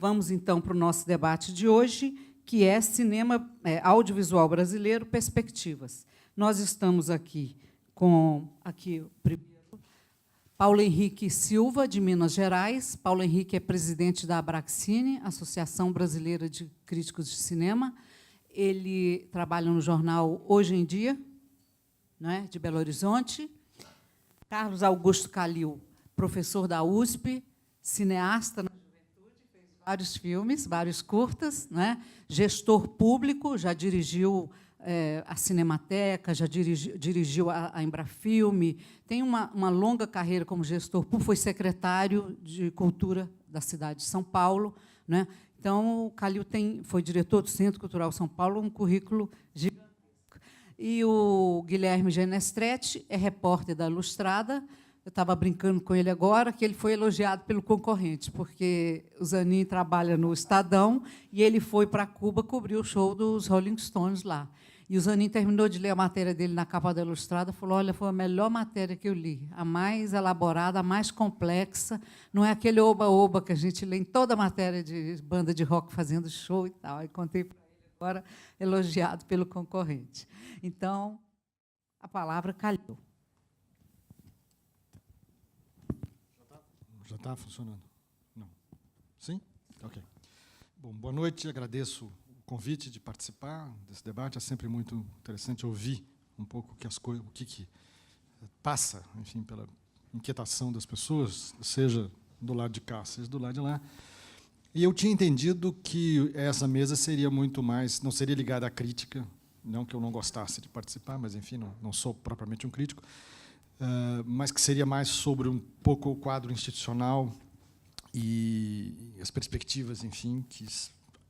Vamos, então, para o nosso debate de hoje, que é Cinema Audiovisual Brasileiro, Perspectivas. Nós estamos aqui com o primeiro, Paulo Henrique Silva, de Minas Gerais. Paulo Henrique é presidente da Abraxine, Associação Brasileira de Críticos de Cinema. Ele trabalha no jornal Hoje em Dia, né, de Belo Horizonte. Carlos Augusto Calil, professor da USP, cineasta na juventude, fez vários filmes, vários curtas, né? Gestor público, já dirigiu a Cinemateca, já dirigiu a Embrafilme, tem uma longa carreira como gestor público, foi secretário de Cultura da cidade de São Paulo, né? Então, o Calil foi diretor do Centro Cultural São Paulo, um currículo gigantesco. E o Guilherme Genestretti é repórter da Ilustrada. Eu estava brincando com ele agora que ele foi elogiado pelo concorrente, porque o Zanin trabalha no Estadão e ele foi para Cuba cobrir o show dos Rolling Stones lá. E o Zanin terminou de ler a matéria dele na capa da Ilustrada e falou: olha, foi a melhor matéria que eu li, a mais elaborada, a mais complexa, não é aquele oba-oba que a gente lê em toda a matéria de banda de rock fazendo show e tal. Aí contei para ele agora, elogiado pelo concorrente. Então, a palavra Calil. Já está funcionando? Não. Sim? Ok. Bom, boa noite, agradeço o convite de participar desse debate. É sempre muito interessante ouvir um pouco o que passa, enfim, pela inquietação das pessoas, seja do lado de cá, seja do lado de lá. E eu tinha entendido que essa mesa seria muito mais, não seria ligada à crítica, não que eu não gostasse de participar, mas, enfim, não sou propriamente um crítico, mas que seria mais sobre um pouco o quadro institucional e as perspectivas, enfim, que,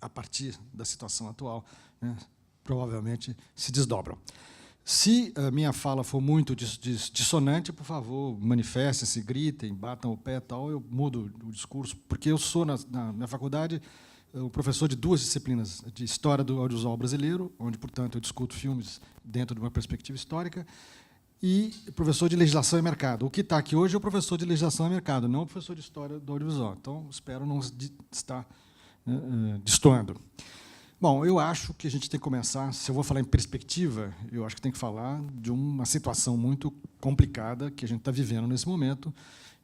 a partir da situação atual, né, provavelmente se desdobram. Se a minha fala for muito dissonante, por favor, manifestem-se, gritem, batam o pé e tal, eu mudo o discurso, porque eu sou, na faculdade, o professor de duas disciplinas, de História do Audiovisual Brasileiro, onde, portanto, eu discuto filmes dentro de uma perspectiva histórica, e professor de Legislação e Mercado. O que está aqui hoje é o professor de Legislação e Mercado, não o professor de História do Audiovisual. Então, espero não estar destoando. Bom, eu acho que a gente tem que começar, se eu vou falar em perspectiva, eu acho que tem que falar de uma situação muito complicada que a gente está vivendo nesse momento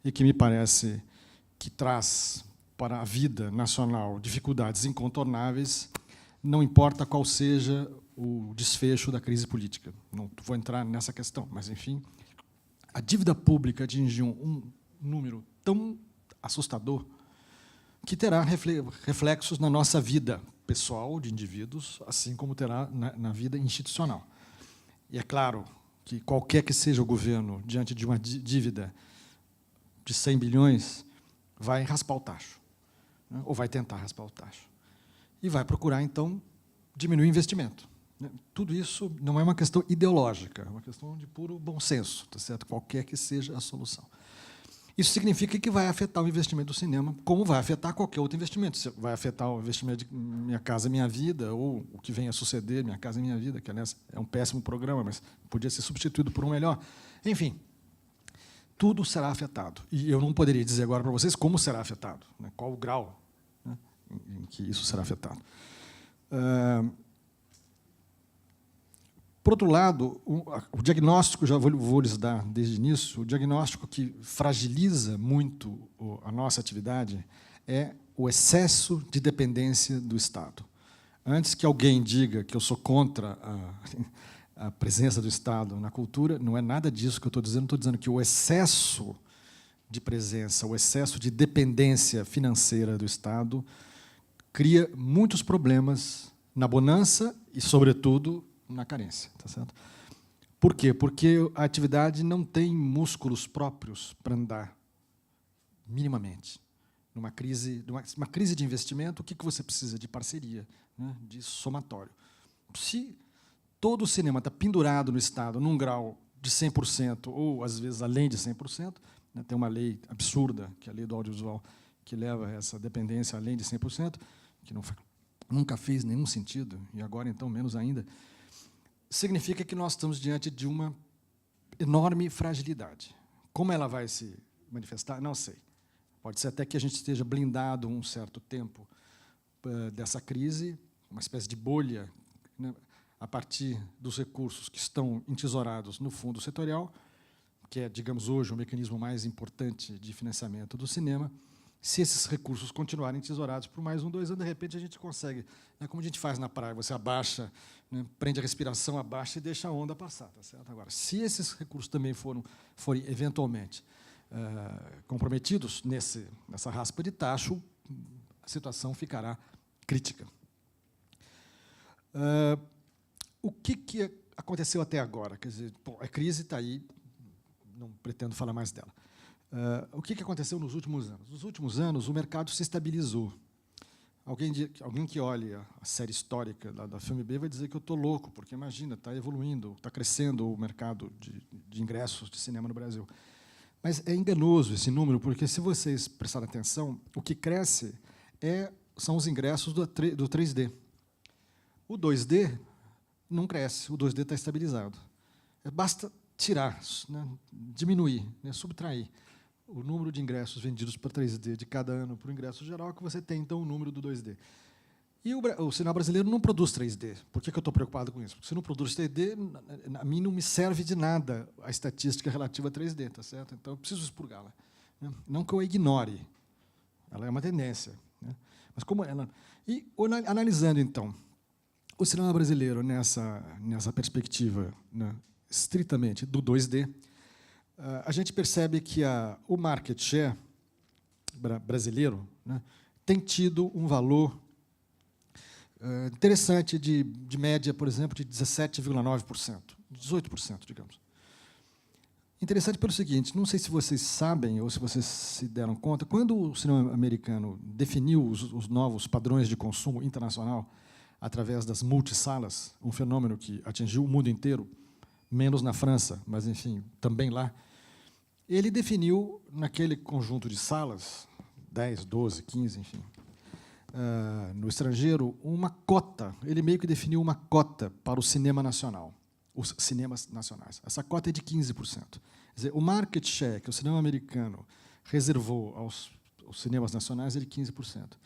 e que me parece que traz para a vida nacional dificuldades incontornáveis, não importa qual seja o desfecho da crise política. Não vou entrar nessa questão, mas, enfim, a dívida pública atingiu um número tão assustador que terá reflexos na nossa vida pessoal de indivíduos, assim como terá na vida institucional. E é claro que qualquer que seja o governo, diante de uma dívida de 100 bilhões, vai raspar o tacho, né, ou vai tentar raspar o tacho, e vai procurar, então, diminuir o investimento. Tudo isso não é uma questão ideológica, é uma questão de puro bom senso, tá certo? Qualquer que seja a solução. Isso significa que vai afetar o investimento do cinema, como vai afetar qualquer outro investimento. Vai afetar o investimento de Minha Casa Minha Vida, ou o que vem a suceder, Minha Casa Minha Vida, que, aliás, é um péssimo programa, mas podia ser substituído por um melhor. Enfim, tudo será afetado. E eu não poderia dizer agora para vocês como será afetado, né, qual o grau, né, em que isso será afetado. Por outro lado, o diagnóstico, já vou lhes dar desde o início, o diagnóstico que fragiliza muito a nossa atividade é o excesso de dependência do Estado. Antes que alguém diga que eu sou contra a presença do Estado na cultura, não é nada disso que eu estou dizendo que o excesso de presença, o excesso de dependência financeira do Estado cria muitos problemas na bonança e, sobretudo, na carência, tá certo? Por quê? Porque a atividade não tem músculos próprios para andar minimamente. Uma crise de investimento, o que você precisa? De parceria, né? De somatório. Se todo o cinema está pendurado no Estado num grau de 100%, ou, às vezes, além de 100%, né? Tem uma lei absurda, que é a lei do audiovisual, que leva essa dependência além de 100%, que nunca fez nenhum sentido, e agora, então, menos ainda, significa que nós estamos diante de uma enorme fragilidade. Como ela vai se manifestar, não sei. Pode ser até que a gente esteja blindado um certo tempo dessa crise, uma espécie de bolha, né, a partir dos recursos que estão entesourados no fundo setorial, que é, digamos, hoje o mecanismo mais importante de financiamento do cinema. Se esses recursos continuarem tesourados por mais 1, 2 anos, de repente a gente consegue, né, como a gente faz na praia, você abaixa, né, prende a respiração, abaixa e deixa a onda passar. Tá certo? Agora, se esses recursos também forem eventualmente comprometidos nessa raspa de tacho, a situação ficará crítica. O que aconteceu até agora? Quer dizer, bom, a crise está aí, não pretendo falar mais dela. O que aconteceu nos últimos anos? Nos últimos anos, o mercado se estabilizou. Alguém que olhe a série histórica da Filme B vai dizer que eu estou louco, porque, imagina, está evoluindo, está crescendo o mercado de ingressos de cinema no Brasil. Mas é enganoso esse número, porque, se vocês prestarem atenção, o que cresce são os ingressos do 3D. O 2D não cresce, o 2D está estabilizado. Basta tirar, né, diminuir, né, subtrair o número de ingressos vendidos para 3D de cada ano para o ingresso geral, que você tem, então, o número do 2D. E o cinema brasileiro não produz 3D. Por que eu estou preocupado com isso? Porque, se não produz 3D, a mim não me serve de nada a estatística relativa a 3D, tá certo? Então, eu preciso expurgá-la, né? Não que eu a ignore, ela é uma tendência, né? Mas como ela... E, analisando, então, o cinema brasileiro nessa perspectiva, né, estritamente do 2D, a gente percebe que o market share brasileiro, né, tem tido um valor interessante de média, por exemplo, de 17,9%, 18%, digamos. Interessante pelo seguinte, não sei se vocês sabem ou se vocês se deram conta, quando o cinema americano definiu os novos padrões de consumo internacional através das multisalas, um fenômeno que atingiu o mundo inteiro, menos na França, mas, enfim, também lá, ele definiu, naquele conjunto de salas, 10, 12, 15, enfim, no estrangeiro, uma cota. Ele meio que definiu uma cota para o cinema nacional, os cinemas nacionais. Essa cota é de 15%. Quer dizer, o market share que o cinema americano reservou aos cinemas nacionais é de 15%.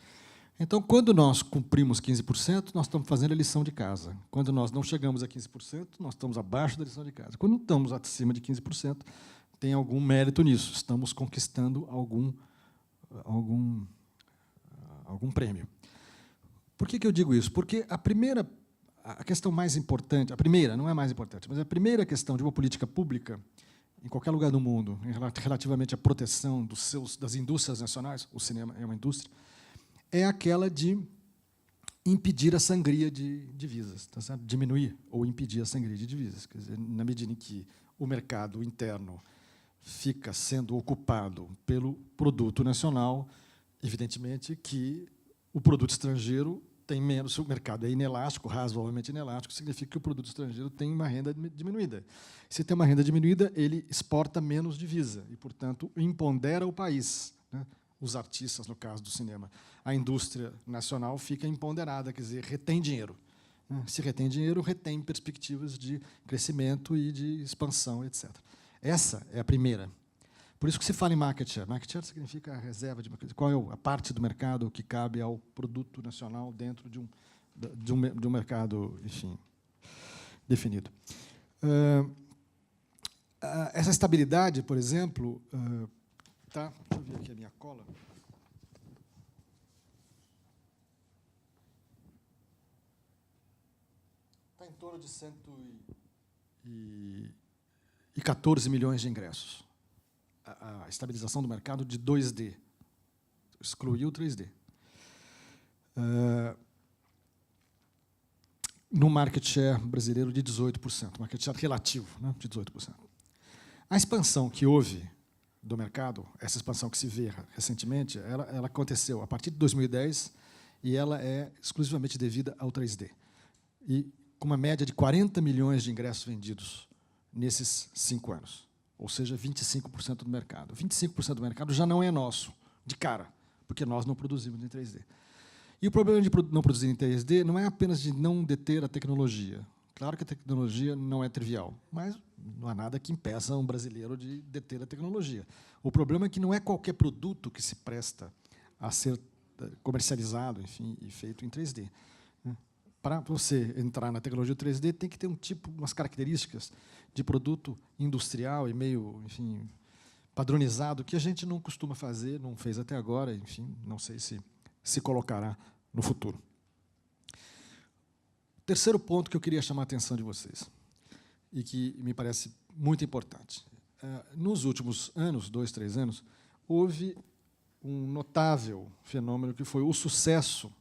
Então, quando nós cumprimos 15%, nós estamos fazendo a lição de casa. Quando nós não chegamos a 15%, nós estamos abaixo da lição de casa. Quando estamos acima de 15%, tem algum mérito nisso. Estamos conquistando algum prêmio. Por que eu digo isso? Porque a questão mais importante, a primeira, não é mais importante, mas a primeira questão de uma política pública, em qualquer lugar do mundo, relativamente à proteção das indústrias nacionais, o cinema é uma indústria, é aquela de impedir a sangria de divisas, tá certo? Diminuir ou impedir a sangria de divisas. Quer dizer, na medida em que o mercado interno fica sendo ocupado pelo produto nacional, evidentemente que o produto estrangeiro tem menos, se o mercado é inelástico, razoavelmente inelástico, significa que o produto estrangeiro tem uma renda diminuída. Se tem uma renda diminuída, ele exporta menos divisa e, portanto, impondera o país, né? Os artistas, no caso do cinema. A indústria nacional fica imponderada, quer dizer, retém dinheiro. Se retém dinheiro, retém perspectivas de crescimento e de expansão, etc. Essa é a primeira. Por isso que se fala em market share. Market share significa a reserva de mercado. Qual é a parte do mercado que cabe ao produto nacional dentro de um mercado, enfim, definido. Essa estabilidade, por exemplo, deixa eu ver aqui a minha cola. Está em torno de 114 milhões de ingressos. A estabilização do mercado de 2D. Excluiu o 3D. No market share brasileiro de 18%, market share relativo, né, de 18%. A expansão que houve do mercado, essa expansão que se vê recentemente, ela aconteceu a partir de 2010 e ela é exclusivamente devida ao 3D. E com uma média de 40 milhões de ingressos vendidos nesses 5 anos, ou seja, 25% do mercado. 25% do mercado já não é nosso, de cara, porque nós não produzimos em 3D. E o problema de não produzir em 3D não é apenas de não deter a tecnologia, Claro que a tecnologia não é trivial, mas não há nada que impeça um brasileiro de deter a tecnologia. O problema é que não é qualquer produto que se presta a ser comercializado, enfim, e feito em 3D. Para você entrar na tecnologia 3D, tem que ter umas características de produto industrial e meio, enfim, padronizado, que a gente não costuma fazer, não fez até agora, enfim, não sei se colocará no futuro. Terceiro ponto que eu queria chamar a atenção de vocês, e que me parece muito importante. Nos últimos anos, 2, 3 anos, houve um notável fenômeno que foi o sucesso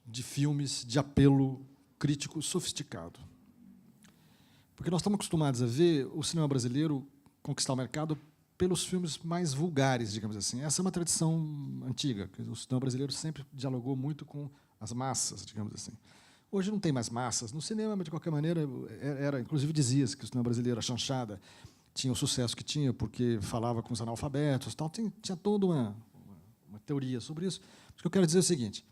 de filmes de apelo crítico sofisticado. Porque nós estamos acostumados a ver o cinema brasileiro conquistar o mercado pelos filmes mais vulgares, digamos assim. Essa é uma tradição antiga. O cinema brasileiro sempre dialogou muito com as massas, digamos assim. Hoje não tem mais massas no cinema, mas, de qualquer maneira, inclusive dizia-se que o cinema brasileiro, a chanchada, tinha o sucesso que tinha porque falava com os analfabetos, tal. Tinha toda uma teoria sobre isso. O que eu quero dizer é o seguinte: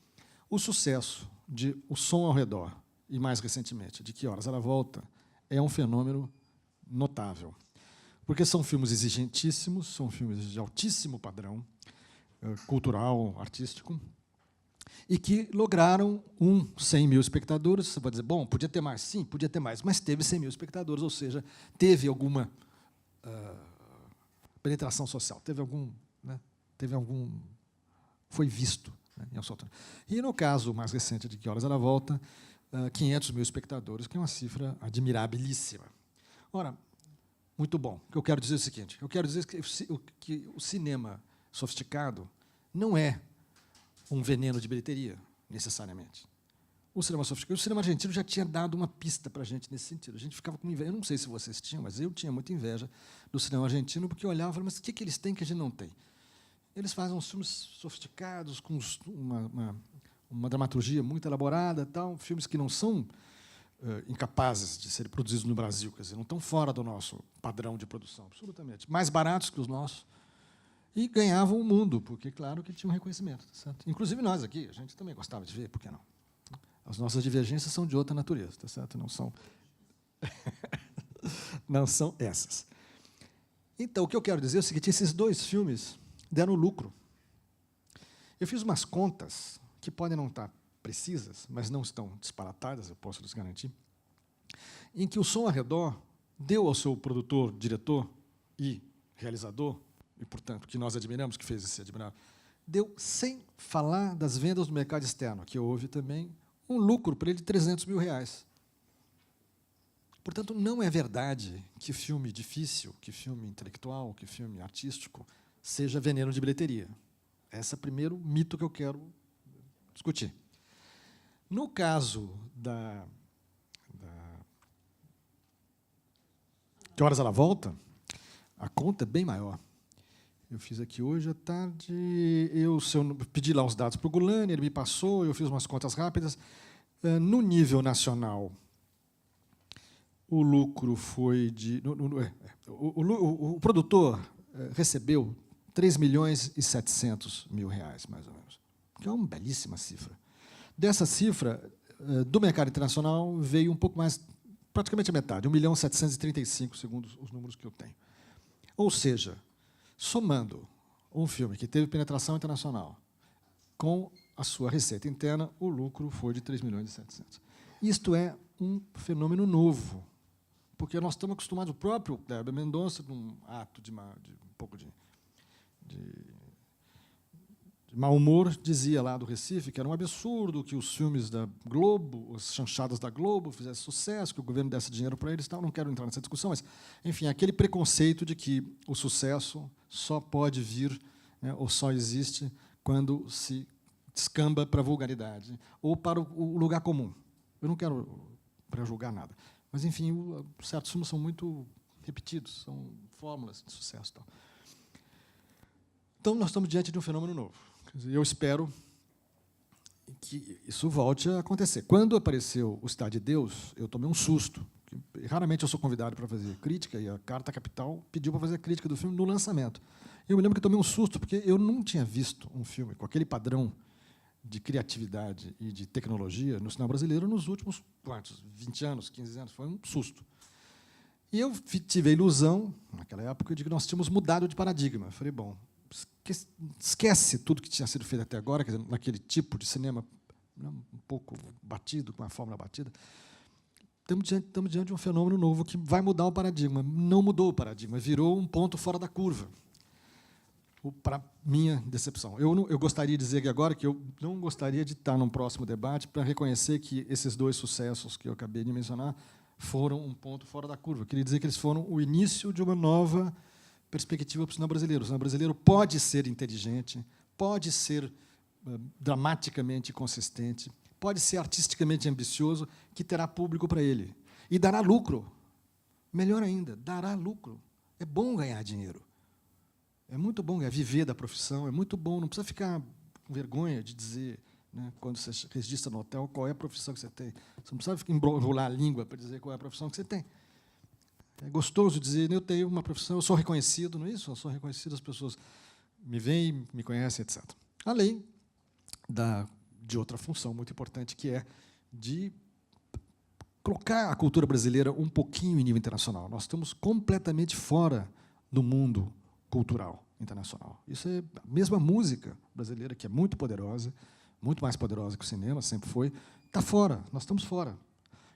o sucesso de O Som ao Redor, e, mais recentemente, de Que Horas Ela Volta, é um fenômeno notável. Porque são filmes exigentíssimos, são filmes de altíssimo padrão cultural, artístico, e que lograram 100 mil espectadores. Você pode dizer, bom, podia ter mais? Sim, podia ter mais, mas teve 100 mil espectadores, ou seja, teve alguma penetração social, teve algum... foi visto. E, no caso mais recente de Que Horas Ela Volta, 500 mil espectadores, que é uma cifra admirabilíssima. Ora, muito bom. O que eu quero dizer é o seguinte: eu quero dizer que o cinema sofisticado não é um veneno de bilheteria, necessariamente. O cinema sofisticado, o cinema argentino já tinha dado uma pista para a gente nesse sentido. A gente ficava com inveja. Eu não sei se vocês tinham, mas eu tinha muita inveja do cinema argentino, porque eu olhava e falava, mas o que eles têm que a gente não tem? Eles fazem uns filmes sofisticados, com uma dramaturgia muito elaborada, tal, filmes que não são incapazes de serem produzidos no Brasil, quer dizer, não estão fora do nosso padrão de produção, absolutamente. Mais baratos que os nossos, e ganhavam o mundo, porque, claro, que tinham reconhecimento. Tá certo? Inclusive nós aqui, a gente também gostava de ver, por que não? As nossas divergências são de outra natureza, tá certo? Não são, não são essas. Então, o que eu quero dizer é o seguinte: esses dois filmes deram lucro. Eu fiz umas contas que podem não estar precisas, mas não estão disparatadas, eu posso lhes garantir, em que O Som ao Redor deu ao seu produtor, diretor e realizador, e, portanto, que nós admiramos, que fez esse admirável, deu, sem falar das vendas do mercado externo, que houve também um lucro para ele de R$300 mil. Portanto, não é verdade que filme difícil, que filme intelectual, que filme artístico seja veneno de bilheteria. Esse é o primeiro mito que eu quero discutir. No caso Que Horas Ela Volta, a conta é bem maior. Eu fiz aqui hoje à tarde, eu pedi lá os dados para o Gulani, ele me passou, eu fiz umas contas rápidas. No nível nacional, o lucro foi de... O produtor recebeu R$3.700.000, mais ou menos, que é uma belíssima cifra. Dessa cifra, do mercado internacional, veio um pouco mais, praticamente a metade, 1.735.000, segundo os números que eu tenho. Ou seja, somando um filme que teve penetração internacional com a sua receita interna, o lucro foi de 3.700.000. Isto é um fenômeno novo, porque nós estamos acostumados, o próprio Kleber Mendonça, num ato de um pouco de mau humor, dizia lá do Recife que era um absurdo que os filmes da Globo, as chanchadas da Globo, fizessem sucesso, que o governo desse dinheiro para eles. Tal. Não quero entrar nessa discussão, mas, enfim, aquele preconceito de que o sucesso só pode vir, né, ou só existe quando se descamba para a vulgaridade ou para o lugar comum. Eu não quero prejulgar nada, mas, enfim, certos filmes são muito repetidos, são fórmulas de sucesso. Tal. Então, nós estamos diante de um fenômeno novo. Eu espero que isso volte a acontecer. Quando apareceu O Cidade de Deus, eu tomei um susto. Raramente eu sou convidado para fazer crítica, e a Carta Capital pediu para fazer a crítica do filme no lançamento. Eu me lembro que eu tomei um susto, porque eu não tinha visto um filme com aquele padrão de criatividade e de tecnologia no cinema brasileiro nos últimos, 20 anos, 15 anos. Foi um susto. E eu tive a ilusão, naquela época, de que nós tínhamos mudado de paradigma. Eu falei, bom, esquece tudo que tinha sido feito até agora, quer dizer, naquele tipo de cinema um pouco batido, com a fórmula batida. Estamos diante de um fenômeno novo que vai mudar o paradigma. Não mudou o paradigma, virou um ponto fora da curva. Para minha decepção. Eu gostaria de dizer aqui agora que eu não gostaria de estar num próximo debate para reconhecer que esses dois sucessos que eu acabei de mencionar foram um ponto fora da curva. Eu queria dizer que eles foram o início de uma nova perspectiva para o cinema brasileiro. O cinema brasileiro pode ser inteligente, pode ser dramaticamente consistente, pode ser artisticamente ambicioso, que terá público para ele. E dará lucro. Melhor ainda, dará lucro. É bom ganhar dinheiro. É muito bom viver da profissão, é muito bom, não precisa ficar com vergonha de dizer, né, quando você registra no hotel, qual é a profissão que você tem. Você não precisa enrolar a língua para dizer qual é a profissão que você tem. É gostoso dizer, eu tenho uma profissão, eu sou reconhecido, não é isso? Eu sou reconhecido, as pessoas me veem, me conhecem, etc. Além de outra função muito importante, que é de colocar a cultura brasileira um pouquinho em nível internacional. Nós estamos completamente fora do mundo cultural internacional. Isso é a mesma música brasileira, que é muito poderosa, muito mais poderosa que o cinema, sempre foi, está fora, nós estamos fora.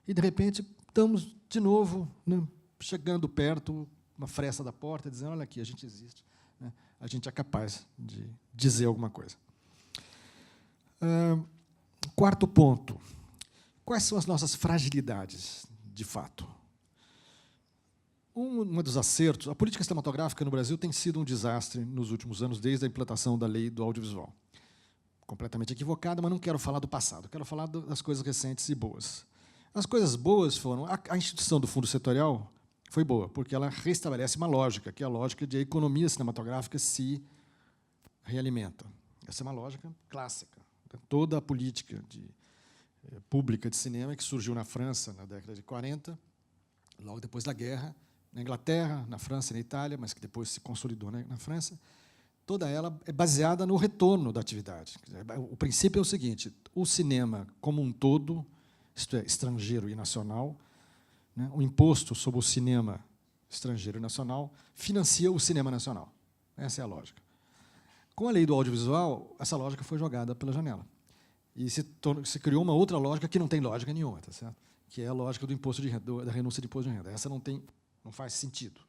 E, de repente, estamos, de novo, né, chegando perto, uma fresta da porta, dizendo, olha aqui, a gente existe, né, a gente é capaz de dizer alguma coisa. Quarto ponto. Quais são as nossas fragilidades, de fato? Um dos acertos, a política cinematográfica no Brasil tem sido um desastre nos últimos anos, desde a implantação da lei do audiovisual. Completamente equivocada, mas não quero falar do passado, quero falar das coisas recentes e boas. As coisas boas foram... A instituição do Fundo Setorial foi boa, porque ela restabelece uma lógica, que é a lógica de a economia cinematográfica se realimenta. Essa é uma lógica clássica. Toda a política pública de cinema que surgiu na França na década de 40, logo depois da guerra, na Inglaterra, na França e na Itália, mas que depois se consolidou na França, toda ela é baseada no retorno da atividade. O princípio é o seguinte, o cinema como um todo, isto é, estrangeiro e nacional, né, o imposto sobre o cinema estrangeiro e nacional financia o cinema nacional. Essa é a lógica. Com a lei do audiovisual, essa lógica foi jogada pela janela. E se criou uma outra lógica que não tem lógica nenhuma, tá certo? Que é a lógica do imposto de renda, da renúncia de imposto de renda. Essa não faz sentido.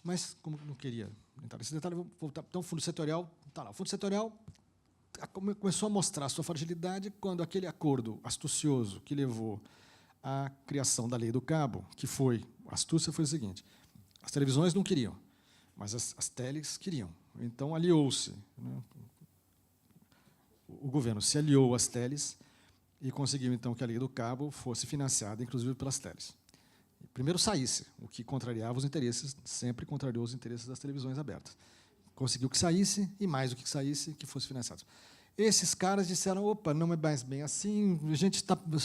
Mas, como não queria entrar nesse detalhe, vou voltar. Então, o Fundo Setorial está lá. O Fundo Setorial começou a mostrar sua fragilidade quando aquele acordo astucioso que levou à criação da Lei do Cabo, que foi, a astúcia foi o seguinte, as televisões não queriam, mas as teles queriam. Então, aliou-se, né, o governo se aliou às teles e conseguiu, então, que a Lei do Cabo fosse financiada, inclusive, pelas teles. Primeiro saísse, o que contrariava os interesses, sempre contrariou os interesses das televisões abertas. Conseguiu que saísse, e mais do que saísse, que fosse financiado. Esses caras disseram, opa, não é mais bem assim,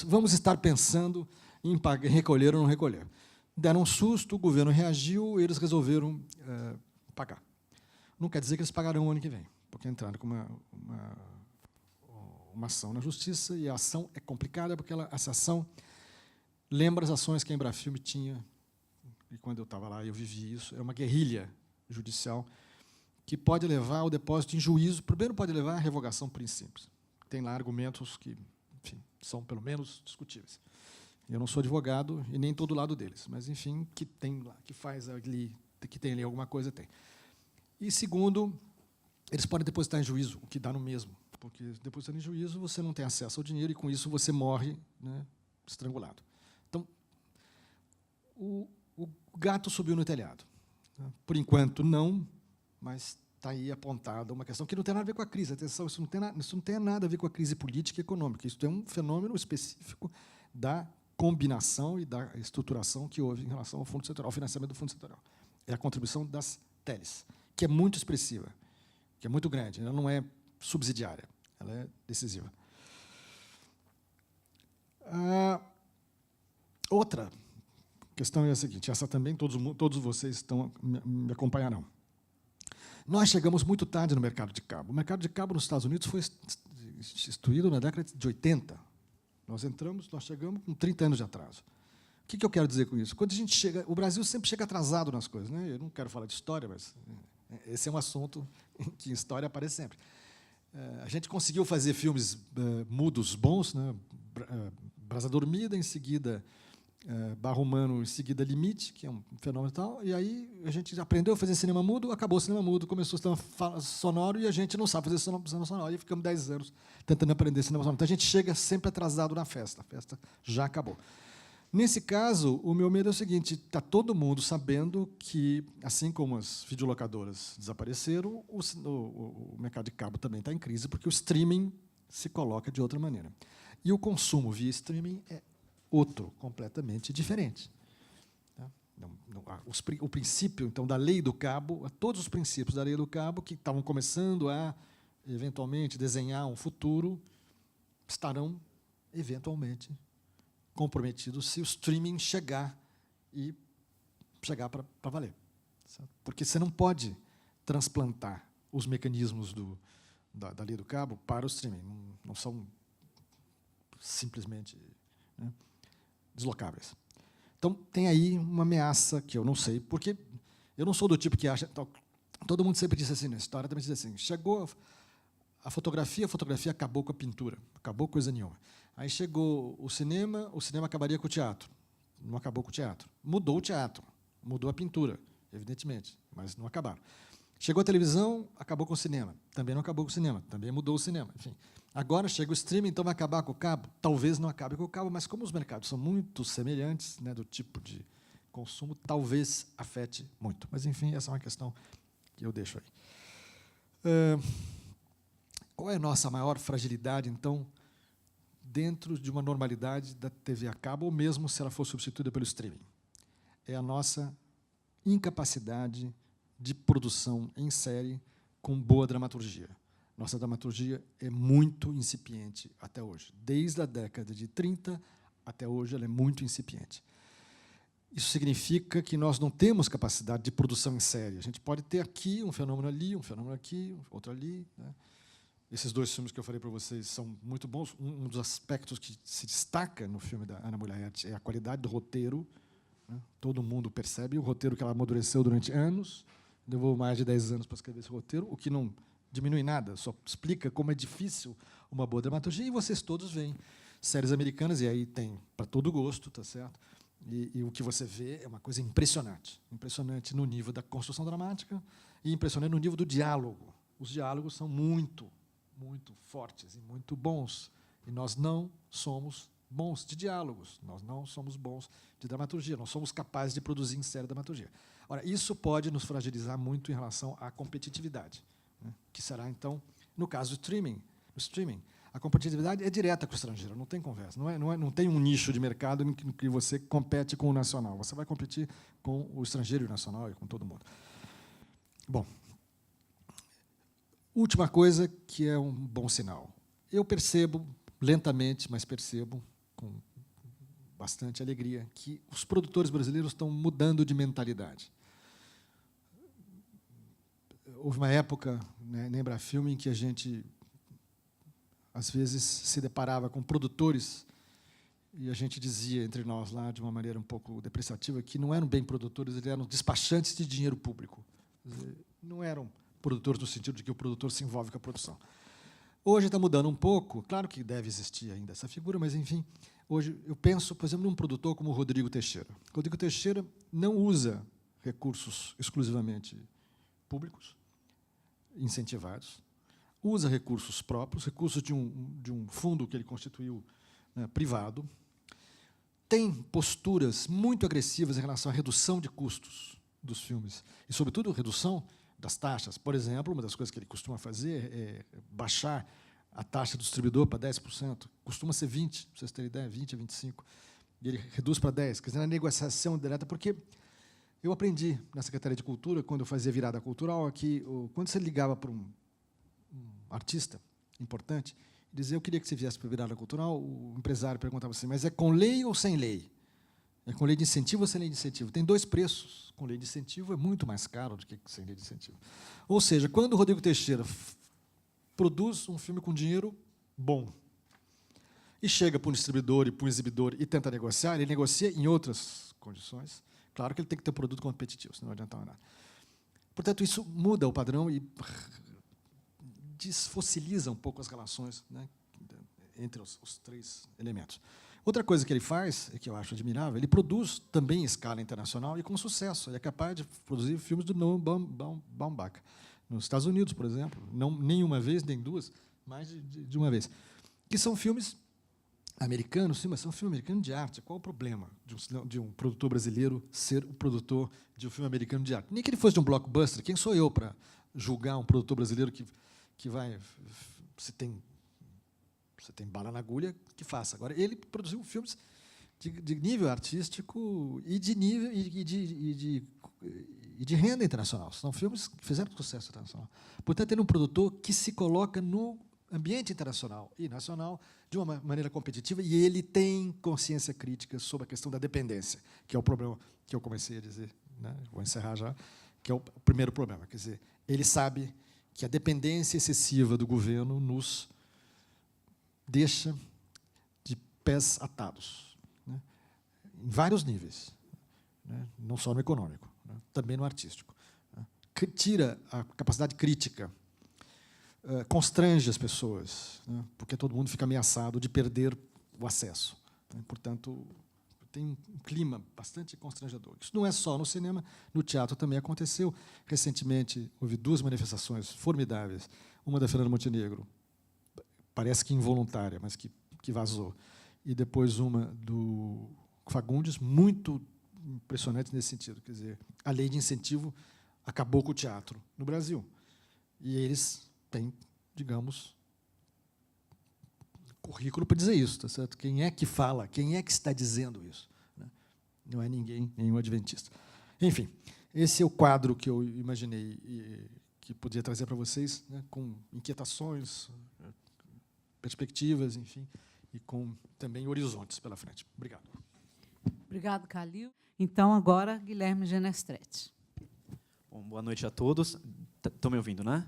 vamos estar pensando em recolher ou não recolher. Deram um susto, o governo reagiu, eles resolveram pagar. Não quer dizer que eles pagarão o ano que vem, porque entraram com uma ação na justiça, e a ação é complicada, porque essa ação lembra as ações que a Embrafilme tinha, e quando eu estava lá eu vivi isso, é uma guerrilha judicial que pode levar ao depósito em juízo, primeiro pode levar à revogação por simples. Tem lá argumentos que, enfim, são pelo menos discutíveis. Eu não sou advogado e nem estou do lado deles, mas, enfim, que tem lá, que faz ali, que tem ali alguma coisa, tem. E, segundo, eles podem depositar em juízo, o que dá no mesmo, porque depositando em juízo você não tem acesso ao dinheiro e, com isso, você morre, né, estrangulado. Então, o gato subiu no telhado. Por enquanto, não, mas está aí apontada uma questão que não tem nada a ver com a crise. Atenção, isso não tem nada a ver com a crise política e econômica. Isso é um fenômeno específico da combinação e da estruturação que houve em relação ao Fundo Setorial, ao financiamento do Fundo Setorial. É a contribuição das teles, que é muito expressiva, que é muito grande. Ela não é subsidiária, ela é decisiva. Outra questão é a seguinte, essa também todos vocês me acompanharão. Nós chegamos muito tarde no mercado de cabo. O mercado de cabo nos Estados Unidos foi instituído na década de 80. Nós chegamos com 30 anos de atraso. O que eu quero dizer com isso? Quando a gente chega, o Brasil sempre chega atrasado nas coisas, né? Eu não quero falar de história, mas esse é um assunto em que história aparece sempre. A gente conseguiu fazer filmes mudos bons, né? Brasa Dormida, em seguida Barro Humano, em seguida Limite, que é um fenômeno tal, e aí a gente aprendeu a fazer cinema mudo, acabou o cinema mudo, começou o cinema sonoro e a gente não sabe fazer cinema sonoro, e ficamos 10 anos tentando aprender cinema sonoro. Então a gente chega sempre atrasado na festa, a festa já acabou. Nesse caso, o meu medo é o seguinte: está todo mundo sabendo que, assim como as videolocadoras desapareceram, o mercado de cabo também está em crise, porque o streaming se coloca de outra maneira. E o consumo via streaming é outro, completamente diferente. O princípio, então, da lei do cabo, todos os princípios da lei do cabo, que estavam começando a, eventualmente, desenhar um futuro, estarão, eventualmente, comprometidos se o streaming chegar para valer. Certo? Porque você não pode transplantar os mecanismos da lei do cabo para o streaming. Não são simplesmente, né, deslocáveis. Então, tem aí uma ameaça que eu não sei, porque eu não sou do tipo que acha... Todo mundo sempre diz assim, na história também diz assim, chegou a fotografia acabou com a pintura, acabou coisa nenhuma. Aí chegou o cinema acabaria com o teatro. Não acabou com o teatro. Mudou o teatro, mudou a pintura, evidentemente, mas não acabaram. Chegou a televisão, acabou com o cinema. Também não acabou com o cinema, também mudou o cinema. Enfim, agora chega o streaming, então vai acabar com o cabo? Talvez não acabe com o cabo, mas como os mercados são muito semelhantes, né, do tipo de consumo, talvez afete muito. Mas, enfim, essa é uma questão que eu deixo aí. Qual é a nossa maior fragilidade, então, dentro de uma normalidade da TV a cabo, ou mesmo se ela for substituída pelo streaming? É a nossa incapacidade de produção em série com boa dramaturgia. Nossa dramaturgia é muito incipiente até hoje. Desde a década de 30 até hoje, ela é muito incipiente. Isso significa que nós não temos capacidade de produção em série. A gente pode ter aqui um fenômeno ali, um fenômeno aqui, outro ali, né? Esses dois filmes que eu falei para vocês são muito bons. Um dos aspectos que se destaca no filme da Ana Mulaert é a qualidade do roteiro, né? Todo mundo percebe o roteiro que ela amadureceu durante anos, levou mais de 10 anos para escrever esse roteiro, o que não diminui nada, só explica como é difícil uma boa dramaturgia, e vocês todos veem séries americanas, e aí tem para todo gosto, tá certo? E o que você vê é uma coisa impressionante. Impressionante no nível da construção dramática e impressionante no nível do diálogo. Os diálogos são muito fortes e muito bons. E nós não somos bons de diálogos, nós não somos bons de dramaturgia, não somos capazes de produzir em série dramaturgia. Ora, isso pode nos fragilizar muito em relação à competitividade, né, que será, então, no caso do streaming, a competitividade é direta com o estrangeiro, não tem conversa, não tem um nicho de mercado em que você compete com o nacional, você vai competir com o estrangeiro e o nacional e com todo mundo. Bom, última coisa que é um bom sinal. Eu percebo, lentamente, mas percebo com bastante alegria, que os produtores brasileiros estão mudando de mentalidade. Houve uma época, né, na Embrafilme, em que a gente, às vezes, se deparava com produtores e a gente dizia entre nós lá, de uma maneira um pouco depreciativa, que não eram bem produtores, eles eram despachantes de dinheiro público. Quer dizer, não eram produtores no sentido de que o produtor se envolve com a produção. Hoje está mudando um pouco, claro que deve existir ainda essa figura, mas, enfim, hoje eu penso, por exemplo, num produtor como o Rodrigo Teixeira. Rodrigo Teixeira não usa recursos exclusivamente públicos, incentivados, usa recursos próprios, recursos de um fundo que ele constituiu, né, privado, tem posturas muito agressivas em relação à redução de custos dos filmes, e, sobretudo, redução das taxas. Por exemplo, uma das coisas que ele costuma fazer é baixar a taxa do distribuidor para 10%. Costuma ser 20%, para vocês terem ideia, 20% a 25%. E ele reduz para 10%, quer dizer, na negociação direta, porque eu aprendi na Secretaria de Cultura, quando eu fazia virada cultural, que quando você ligava para um artista importante, dizia, eu queria que você viesse para a virada cultural, o empresário perguntava assim, mas é com lei ou sem lei? É com lei de incentivo ou sem lei de incentivo? Tem dois preços. Com lei de incentivo é muito mais caro do que sem lei de incentivo. Ou seja, quando o Rodrigo Teixeira produz um filme com dinheiro bom, e chega para um distribuidor e para um exibidor e tenta negociar, ele negocia em outras condições. Claro que ele tem que ter um produto competitivo, senão não adianta nada. Portanto, isso muda o padrão e desfossiliza um pouco as relações, né, entre os três elementos. Outra coisa que ele faz, e que eu acho admirável, ele produz também em escala internacional e com sucesso. Ele é capaz de produzir filmes do Noam Baumbach, nos Estados Unidos, por exemplo, não nem uma vez, nem duas, mais de uma vez, que são filmes americanos, sim, mas são filmes americanos de arte. Qual o problema de um produtor brasileiro ser o produtor de um filme americano de arte? Nem que ele fosse de um blockbuster. Quem sou eu para julgar um produtor brasileiro que vai... Se tem bala na agulha, que faça. Agora, ele produziu filmes de nível artístico e de nível e de renda internacional. São filmes que fizeram sucesso internacional. Portanto, ele é um produtor que se coloca no ambiente internacional e nacional de uma maneira competitiva, e ele tem consciência crítica sobre a questão da dependência, que é o problema que eu comecei a dizer, né? Vou encerrar já, que é o primeiro problema. Quer dizer, ele sabe que a dependência excessiva do governo nos deixa de pés atados, né, em vários níveis, né, não só no econômico, né, também no artístico. Né, tira a capacidade crítica, constrange as pessoas, né, porque todo mundo fica ameaçado de perder o acesso. Né, portanto, tem um clima bastante constrangedor. Isso não é só no cinema, no teatro também aconteceu. Recentemente, houve duas manifestações formidáveis, uma da Fernanda Montenegro, parece que involuntária, mas que vazou, e depois uma do Fagundes, muito impressionante nesse sentido. Quer dizer, a lei de incentivo acabou com o teatro no Brasil. E eles têm, digamos, currículo para dizer isso, tá certo? Quem é que fala? Quem é que está dizendo isso? Né? Não é ninguém, nenhum adventista. Enfim, esse é o quadro que eu imaginei e que podia trazer para vocês, né, com inquietações, perspectivas, enfim, e com também horizontes pela frente. Obrigado. Obrigado, Calil. Então, agora, Guilherme Genestretti. Bom, boa noite a todos. Estão me ouvindo, né?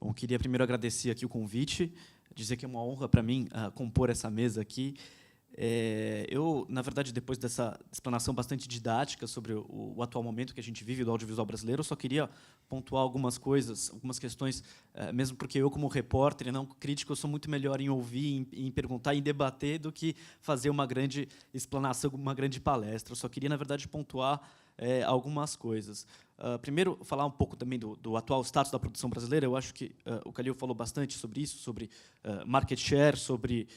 Bom, queria primeiro agradecer aqui o convite, dizer que é uma honra para mim compor essa mesa aqui. Eu, na verdade, depois dessa explanação bastante didática sobre o atual momento que a gente vive do audiovisual brasileiro, eu só queria pontuar algumas coisas, algumas questões, mesmo porque eu, como repórter e não crítico, eu sou muito melhor em ouvir, em perguntar, em debater, do que fazer uma grande explanação, uma grande palestra. Eu só queria, na verdade, pontuar algumas coisas. Primeiro, falar um pouco também do atual status da produção brasileira. Eu acho que o Calil falou bastante sobre isso, sobre market share, sobre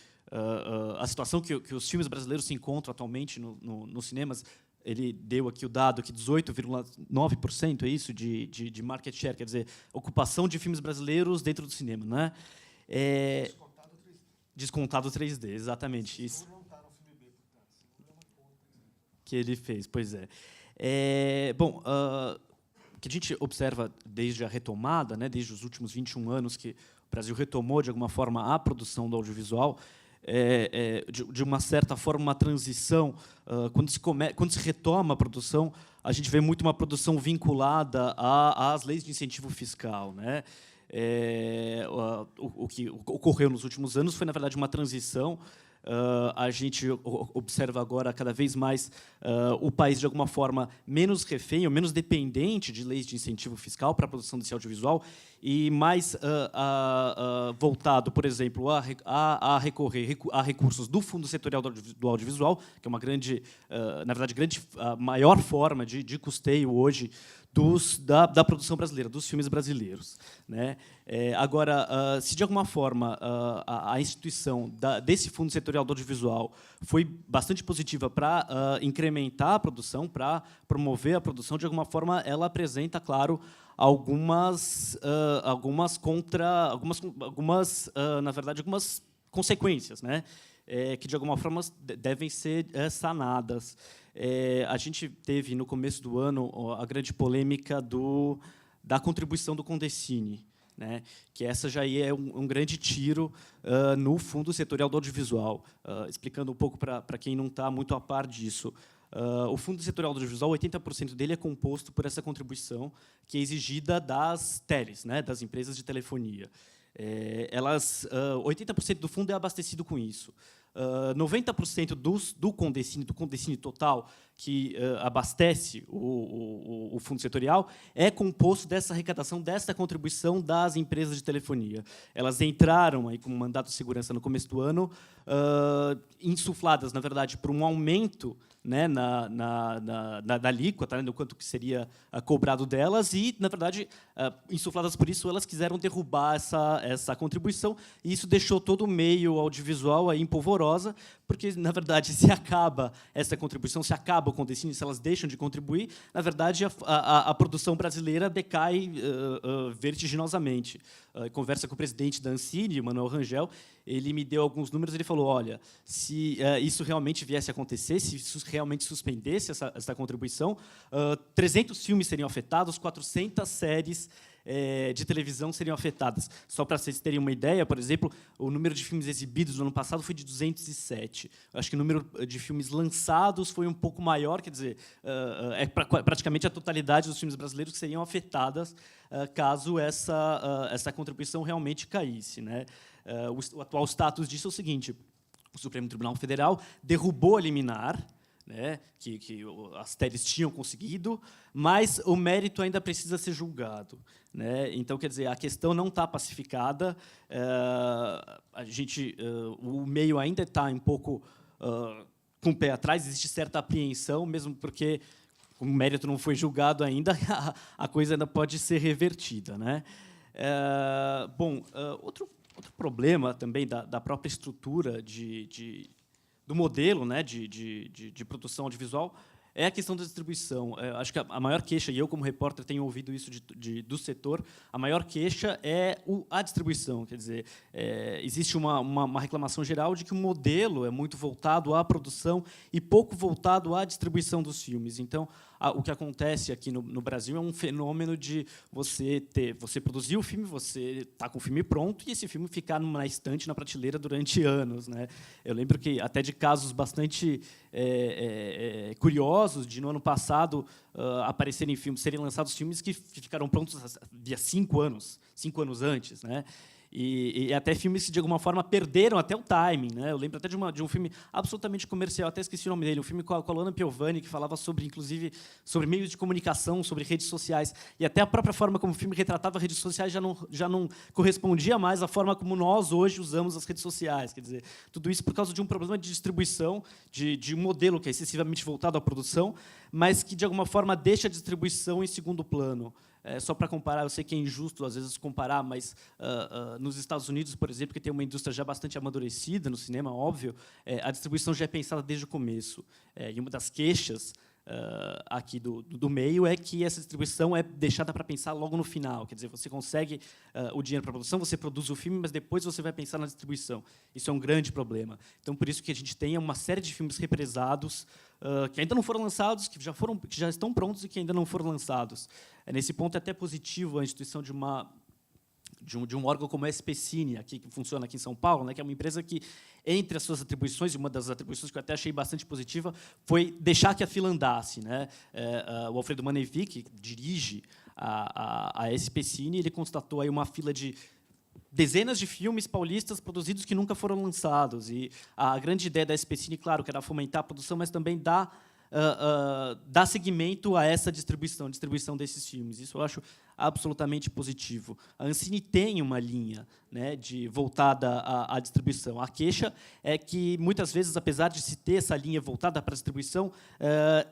a situação que os filmes brasileiros se encontram atualmente nos cinemas. Ele deu aqui o dado que 18,9% é isso de market share, quer dizer, ocupação de filmes brasileiros dentro do cinema, né? Descontado 3D, exatamente isso. Que ele fez, pois é. Bom, o que a gente observa desde a retomada, né, desde os últimos 21 anos que o Brasil retomou de alguma forma a produção do audiovisual, de uma certa forma, uma transição. Quando se retoma a produção, a gente vê muito uma produção vinculada às leis de incentivo fiscal, né? O que ocorreu nos últimos anos foi, na verdade, uma transição. A gente observa agora cada vez mais o país, de alguma forma, menos refém ou menos dependente de leis de incentivo fiscal para a produção desse audiovisual e mais voltado, por exemplo, a recorrer a recursos do Fundo Setorial do Audiovisual, que é uma grande, na verdade, a maior forma de custeio hoje da produção brasileira, dos filmes brasileiros, né? Agora, se de alguma forma a instituição desse Fundo Setorial do Audiovisual foi bastante positiva para incrementar a produção, para promover a produção, de alguma forma ela apresenta, claro, na verdade, algumas consequências, né? Que de alguma forma devem ser sanadas. A gente teve, no começo do ano, a grande polêmica da contribuição do Condecine, né? Que essa já é um grande tiro no Fundo Setorial do Audiovisual. Explicando um pouco para quem não está muito a par disso. O Fundo Setorial do Audiovisual, 80% dele é composto por essa contribuição que é exigida das teles, né? Das empresas de telefonia. 80% do fundo é abastecido com isso. 90% do Condecine total, que abastece o fundo setorial, é composto dessa arrecadação, dessa contribuição das empresas de telefonia. Elas entraram aí com um mandato de segurança no começo do ano, insufladas, na verdade, por um aumento, né, na alíquota, né, no quanto que seria cobrado delas, e, na verdade, insufladas por isso, elas quiseram derrubar essa contribuição, e isso deixou todo o meio audiovisual aí em polvorosa, porque, na verdade, se acaba essa contribuição, se acaba o Condecine, se elas deixam de contribuir, na verdade, a produção brasileira decai vertiginosamente. Conversa com o presidente da Ancine, Manuel Rangel, ele me deu alguns números, ele falou, olha, se isso realmente viesse a acontecer, se isso realmente suspendesse essa contribuição, 300 filmes seriam afetados, 400 séries de televisão seriam afetadas. Só para vocês terem uma ideia, por exemplo, o número de filmes exibidos no ano passado foi de 207. Eu acho que o número de filmes lançados foi um pouco maior, quer dizer, é praticamente a totalidade dos filmes brasileiros que seriam afetadas caso essa contribuição realmente caísse, né? O atual status disso é o seguinte: o Supremo Tribunal Federal derrubou a liminar, né, que as TEDs tinham conseguido, mas o mérito ainda precisa ser julgado, né? Então, quer dizer, a questão não está pacificada, o meio ainda está um pouco com o pé atrás, existe certa apreensão, mesmo porque o mérito não foi julgado ainda, a coisa ainda pode ser revertida, né? Outro problema também da própria estrutura do modelo, né, de produção audiovisual é a questão da distribuição. Acho que a maior queixa, e eu como repórter tenho ouvido isso do setor, a maior queixa é a distribuição. Quer dizer, existe uma reclamação geral de que o modelo é muito voltado à produção e pouco voltado à distribuição dos filmes. Então, o que acontece aqui no Brasil é um fenômeno de você produzir o filme, você está com o filme pronto e esse filme ficar na estante, na prateleira durante anos, né? Eu lembro que até de casos bastante curiosos de no ano passado aparecerem filmes, serem lançados filmes que ficaram prontos via 5 anos antes, né? E até filmes que, de alguma forma, perderam até o timing, né? Eu lembro até de um filme absolutamente comercial, até esqueci o nome dele, um filme com a Luana Piovani, que falava inclusive, sobre meios de comunicação, sobre redes sociais. E até a própria forma como o filme retratava redes sociais já não correspondia mais à forma como nós, hoje, usamos as redes sociais. Quer dizer, tudo isso por causa de um problema de distribuição, de um modelo que é excessivamente voltado à produção, mas que, de alguma forma, deixa a distribuição em segundo plano. Só para comparar, eu sei que é injusto, às vezes, comparar, mas nos Estados Unidos, por exemplo, que tem uma indústria já bastante amadurecida no cinema, óbvio, a distribuição já é pensada desde o começo. E uma das queixas aqui do meio é que essa distribuição é deixada para pensar logo no final. Quer dizer, você consegue o dinheiro para a produção, você produz o filme, mas depois você vai pensar na distribuição. Isso é um grande problema. Então, por isso que a gente tem uma série de filmes represados que ainda não foram lançados, que já estão prontos e que ainda não foram lançados. Nesse ponto, é até positivo a instituição de um órgão como a SPCine, que funciona aqui em São Paulo, né, que é uma empresa que, entre as suas atribuições, e uma das atribuições que eu até achei bastante positiva, foi deixar que a fila andasse, né? O Alfredo Manevi, que dirige a SPCine, ele constatou aí uma fila de dezenas de filmes paulistas produzidos que nunca foram lançados. E a grande ideia da SPCine, claro, que era fomentar a produção, mas também dar seguimento a essa distribuição desses filmes. Isso eu acho absolutamente positivo. A Ancine tem uma linha, né, voltada à distribuição. A queixa é que, muitas vezes, apesar de se ter essa linha voltada para a distribuição,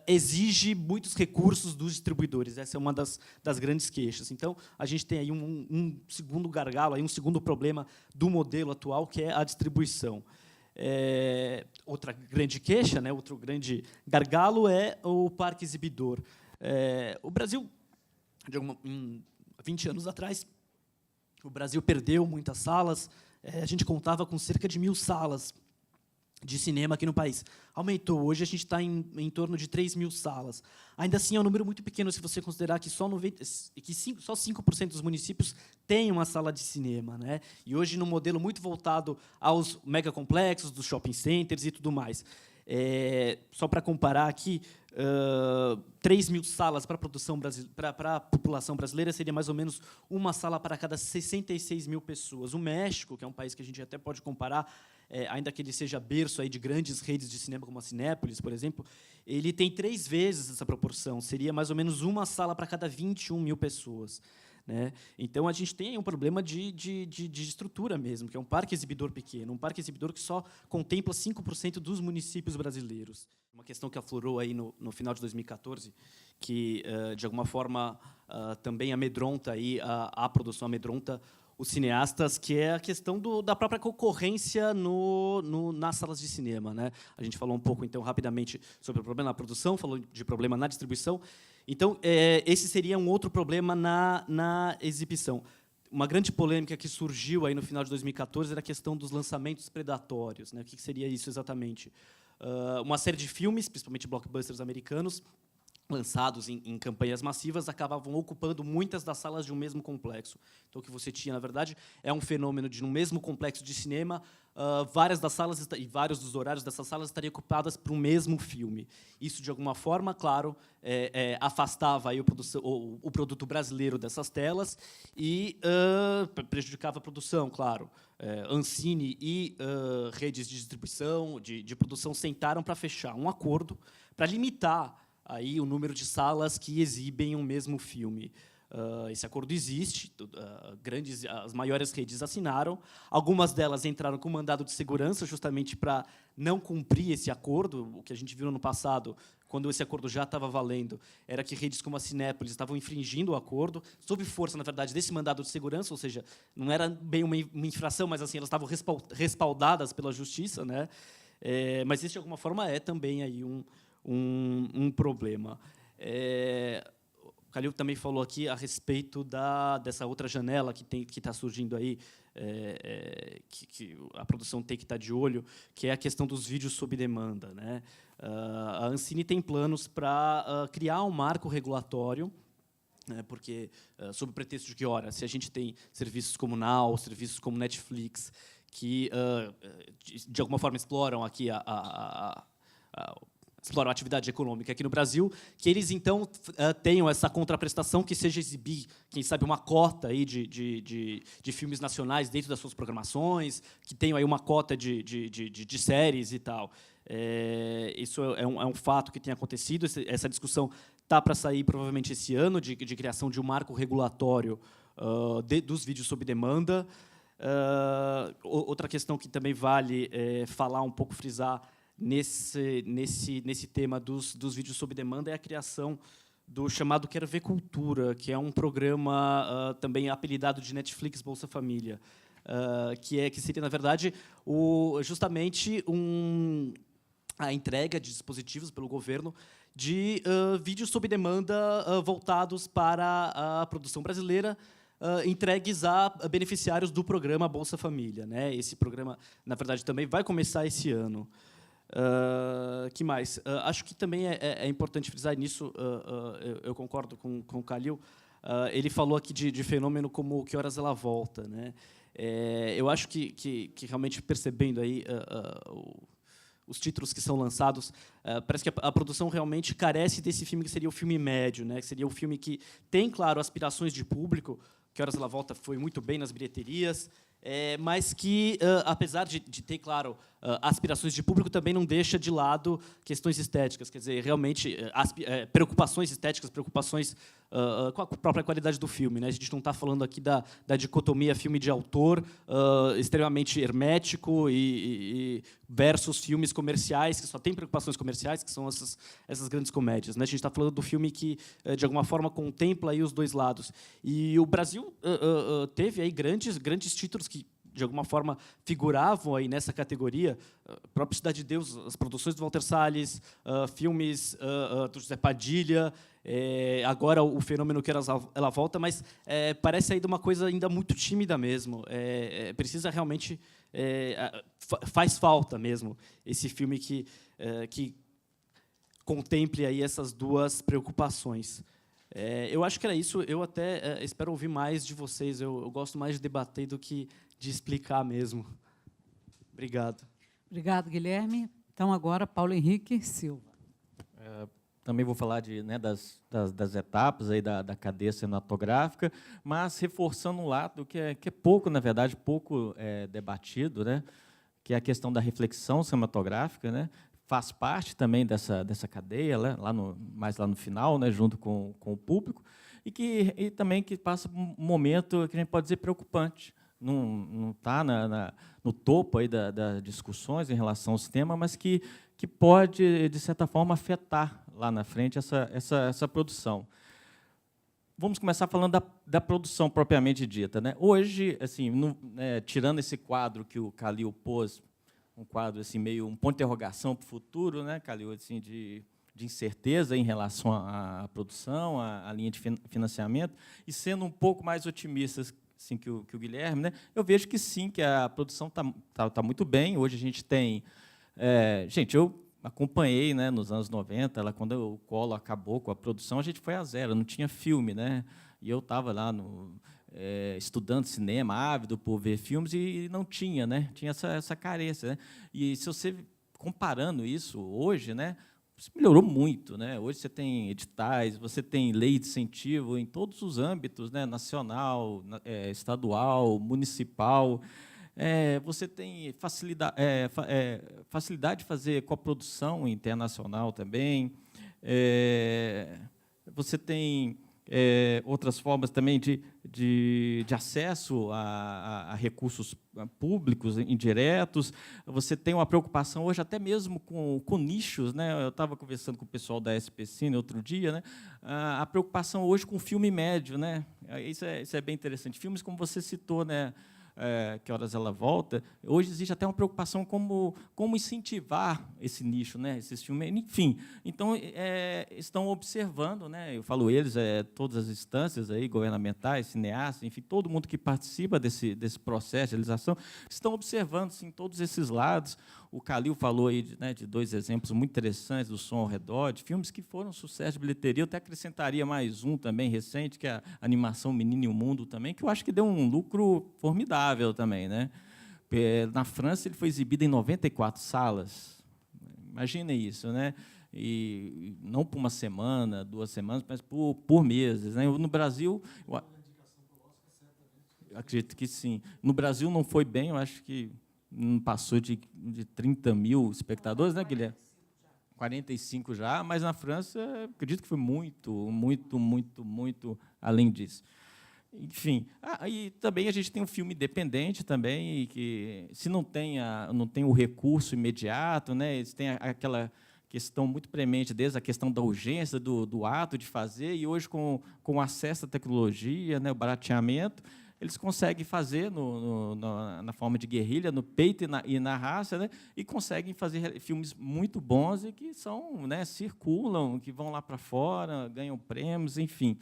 exige muitos recursos dos distribuidores. Essa é uma das grandes queixas. Então, a gente tem aí um segundo gargalo, aí um segundo problema do modelo atual, que é a distribuição. Outra grande queixa, né, outro grande gargalo é o parque exibidor. O Brasil, 20 anos atrás, o Brasil perdeu muitas salas. A gente contava com cerca de 1.000 salas de cinema aqui no país. Aumentou. Hoje a gente está em torno de 3.000 salas. Ainda assim, é um número muito pequeno se você considerar que só 5% dos municípios têm uma sala de cinema, né? E hoje, num modelo muito voltado aos megacomplexos, dos shopping centers e tudo mais. Só para comparar aqui, 3 mil salas para a população brasileira, seria mais ou menos uma sala para cada 66 mil pessoas. O México, que é um país que a gente até pode comparar, ainda que ele seja berço aí de grandes redes de cinema, como a Cinépolis, por exemplo, ele tem 3 vezes essa proporção. Seria mais ou menos uma sala para cada 21 mil pessoas. Né? Então, a gente tem aí um problema de estrutura mesmo, que é um parque exibidor pequeno, um parque exibidor que só contempla 5% dos municípios brasileiros. Uma questão que aflorou aí no final de 2014, que, de alguma forma, também amedronta aí a produção, amedronta os cineastas, que é a questão da própria concorrência nas salas de cinema. Né? A gente falou um pouco, então, rapidamente sobre o problema na produção, falou de problema na distribuição. Então, esse seria um outro problema na exibição. Uma grande polêmica que surgiu aí no final de 2014 era a questão dos lançamentos predatórios. Né? O que seria isso exatamente? Uma série de filmes, principalmente blockbusters americanos, lançados em campanhas massivas, acabavam ocupando muitas das salas de um mesmo complexo. Então, o que você tinha, na verdade, é um fenômeno de, no mesmo complexo de cinema, várias das salas e vários dos horários dessas salas estariam ocupadas por um mesmo filme. Isso, de alguma forma, claro, afastava aí o produto brasileiro dessas telas e prejudicava a produção, claro. Ancine e redes de distribuição, de produção, sentaram para fechar um acordo para limitar aí o número de salas que exibem um mesmo filme. Esse acordo existe, as maiores redes assinaram, algumas delas entraram com mandado de segurança justamente para não cumprir esse acordo. O que a gente viu no passado, quando esse acordo já estava valendo, era que redes como a Cinépolis estavam infringindo o acordo, sob força, na verdade, desse mandado de segurança, ou seja, não era bem uma infração, mas assim, elas estavam respaldadas pela justiça. Né? Mas isso, de alguma forma, é também aí um problema. O Calil também falou aqui a respeito dessa outra janela que está surgindo aí, que a produção tem que estar de olho, que é a questão dos vídeos sob demanda. Né? A Ancine tem planos para criar um marco regulatório, né, porque, sob o pretexto de que, ora, se a gente tem serviços como Now, serviços como Netflix, que, de alguma forma, exploram aqui exploram a atividade econômica aqui no Brasil, que eles, então, tenham essa contraprestação que seja exibir, quem sabe, uma cota aí de filmes nacionais dentro das suas programações, que tenham aí uma cota de séries e tal. Isso é um fato que tem acontecido. Essa discussão está para sair, provavelmente, esse ano, de criação de um marco regulatório dos vídeos sob demanda. Outra questão que também vale falar um pouco, frisar, nesse tema dos vídeos sob demanda é a criação do chamado Quero Ver Cultura, que é um programa também apelidado de Netflix Bolsa Família, que seria, na verdade, justamente a entrega de dispositivos pelo governo de vídeos sob demanda voltados para a produção brasileira, entregues a beneficiários do programa Bolsa Família. Né? Esse programa, na verdade, também vai começar esse ano. Que mais? Acho que também é importante frisar nisso, eu concordo com o Calil. Ele falou aqui de fenômeno como Que Horas Ela Volta. Né? Eu acho que realmente, percebendo aí os títulos que são lançados, parece que a produção realmente carece desse filme que seria o filme médio, né? Que seria o filme que tem, claro, aspirações de público. Que Horas Ela Volta foi muito bem nas bilheterias, mas que, apesar de ter, claro, aspirações de público, também não deixa de lado questões estéticas. Quer dizer, realmente, preocupações estéticas, preocupações com a própria qualidade do filme. Né? A gente não está falando aqui da dicotomia filme de autor, extremamente hermético, e versus filmes comerciais, que só têm preocupações comerciais, que são essas grandes comédias. Né? A gente está falando do filme que, de alguma forma, contempla aí os dois lados. E o Brasil teve aí grandes títulos que, de alguma forma, figuravam aí nessa categoria. A própria Cidade de Deus, as produções do Walter Salles, filmes do José Padilha, agora o fenômeno Que Ela Volta, mas parece aí de uma coisa ainda muito tímida mesmo. Precisa realmente... faz falta mesmo esse filme que contemple aí essas duas preocupações. Eu acho que era isso. Eu até espero ouvir mais de vocês. Eu gosto mais de debater do que de explicar mesmo. Obrigado. Obrigado, Guilherme. Então, agora, Paulo Henrique Silva. também vou falar das etapas aí da cadeia cinematográfica, mas reforçando um lado que é pouco, na verdade, pouco debatido, né, que é a questão da reflexão cinematográfica, né, faz parte também dessa cadeia, né, mais lá no final, né, junto com o público, e também que passa um momento que a gente pode dizer preocupante. Não está no topo aí das discussões em relação ao tema, mas que pode, de certa forma, afetar lá na frente essa produção. Vamos começar falando da produção propriamente dita, né? Hoje, assim, tirando esse quadro que o Calil pôs, um quadro assim, meio um ponto de interrogação para o futuro, né, Calil, assim, de incerteza em relação à produção, à linha de financiamento, e sendo um pouco mais otimistas assim, que o Guilherme, né, eu vejo que sim, que a produção tá muito bem. Hoje a gente tem... eu acompanhei, né, nos anos 90, quando o Collor acabou com a produção, a gente foi a zero, não tinha filme, né, e eu estava lá estudando cinema, ávido por ver filmes, e não tinha, né, tinha essa carência, né, e se você comparando isso hoje, né, isso melhorou muito, né? Hoje você tem editais, você tem lei de incentivo em todos os âmbitos, né? Nacional, estadual, municipal. Você tem facilidade de fazer coprodução internacional também. Você tem outras formas também de acesso a recursos públicos indiretos. Você tem uma preocupação hoje até mesmo com nichos, né? Eu estava conversando com o pessoal da SPCine outro dia, né? A preocupação hoje com o filme médio, né? Isso é bem interessante. Filmes como você citou, né? Que horas ela volta. Hoje existe até uma preocupação como incentivar esse nicho, né? Esses filmes, enfim. Então estão observando, né? Eu falo eles, todas as instâncias aí governamentais, cineastas, enfim, todo mundo que participa desse processo de realização estão observando, sim, todos esses lados. O Calil falou aí de dois exemplos muito interessantes do Som ao Redor, de filmes que foram sucesso de bilheteria. Eu até acrescentaria mais um também recente, que é a animação Menino e o Mundo também, que eu acho que deu um lucro formidável também, né? Na França ele foi exibido em 94 salas. Imaginem isso, né? E não por uma semana, 2 semanas, mas por meses, né? No Brasil, eu acredito que sim. No Brasil não foi bem, eu acho que não passou de 30 mil espectadores, né, Guilherme? 45 já, mas na França, acredito que foi muito, muito, muito, muito além disso. Enfim, e também a gente tem um filme independente também, que se não tem o recurso imediato, né, eles têm aquela questão muito premente desde a questão da urgência do ato de fazer, e hoje com o acesso à tecnologia, né, o barateamento, eles conseguem fazer na forma de guerrilha, no peito e na raça, né, e conseguem fazer filmes muito bons e que são, né, circulam, que vão lá para fora, ganham prêmios, enfim.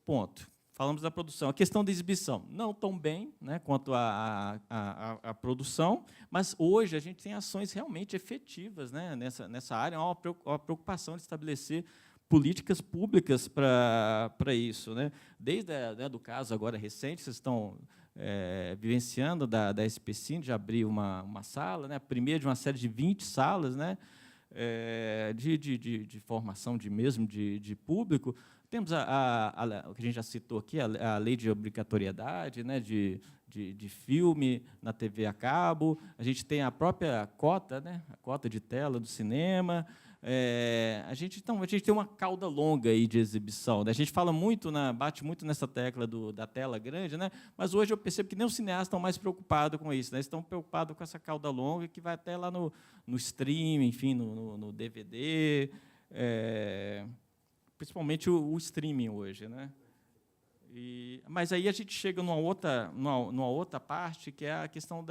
Ponto. Falamos da produção. A questão da exibição, não tão bem, né, quanto a produção, mas hoje a gente tem ações realmente efetivas, né, nessa área. Há uma preocupação de estabelecer políticas públicas para isso, né? Desde do caso agora recente, vocês estão vivenciando da SPCine, de abrir uma sala, né? A primeira de uma série de 20 salas, né? De formação de público. Temos o que a gente já citou aqui, a lei de obrigatoriedade, né? de filme na TV a cabo. A gente tem a própria cota, né? A cota de tela do cinema. A gente tem uma cauda longa aí de exibição, né? A gente fala muito, bate muito nessa tecla da tela grande, né? Mas hoje eu percebo que nem os cineastas estão mais preocupados com isso, né? Estão preocupados com essa cauda longa que vai até lá no stream, enfim, no DVD, principalmente o streaming hoje, né? Mas aí a gente chega numa outra parte, que é a questão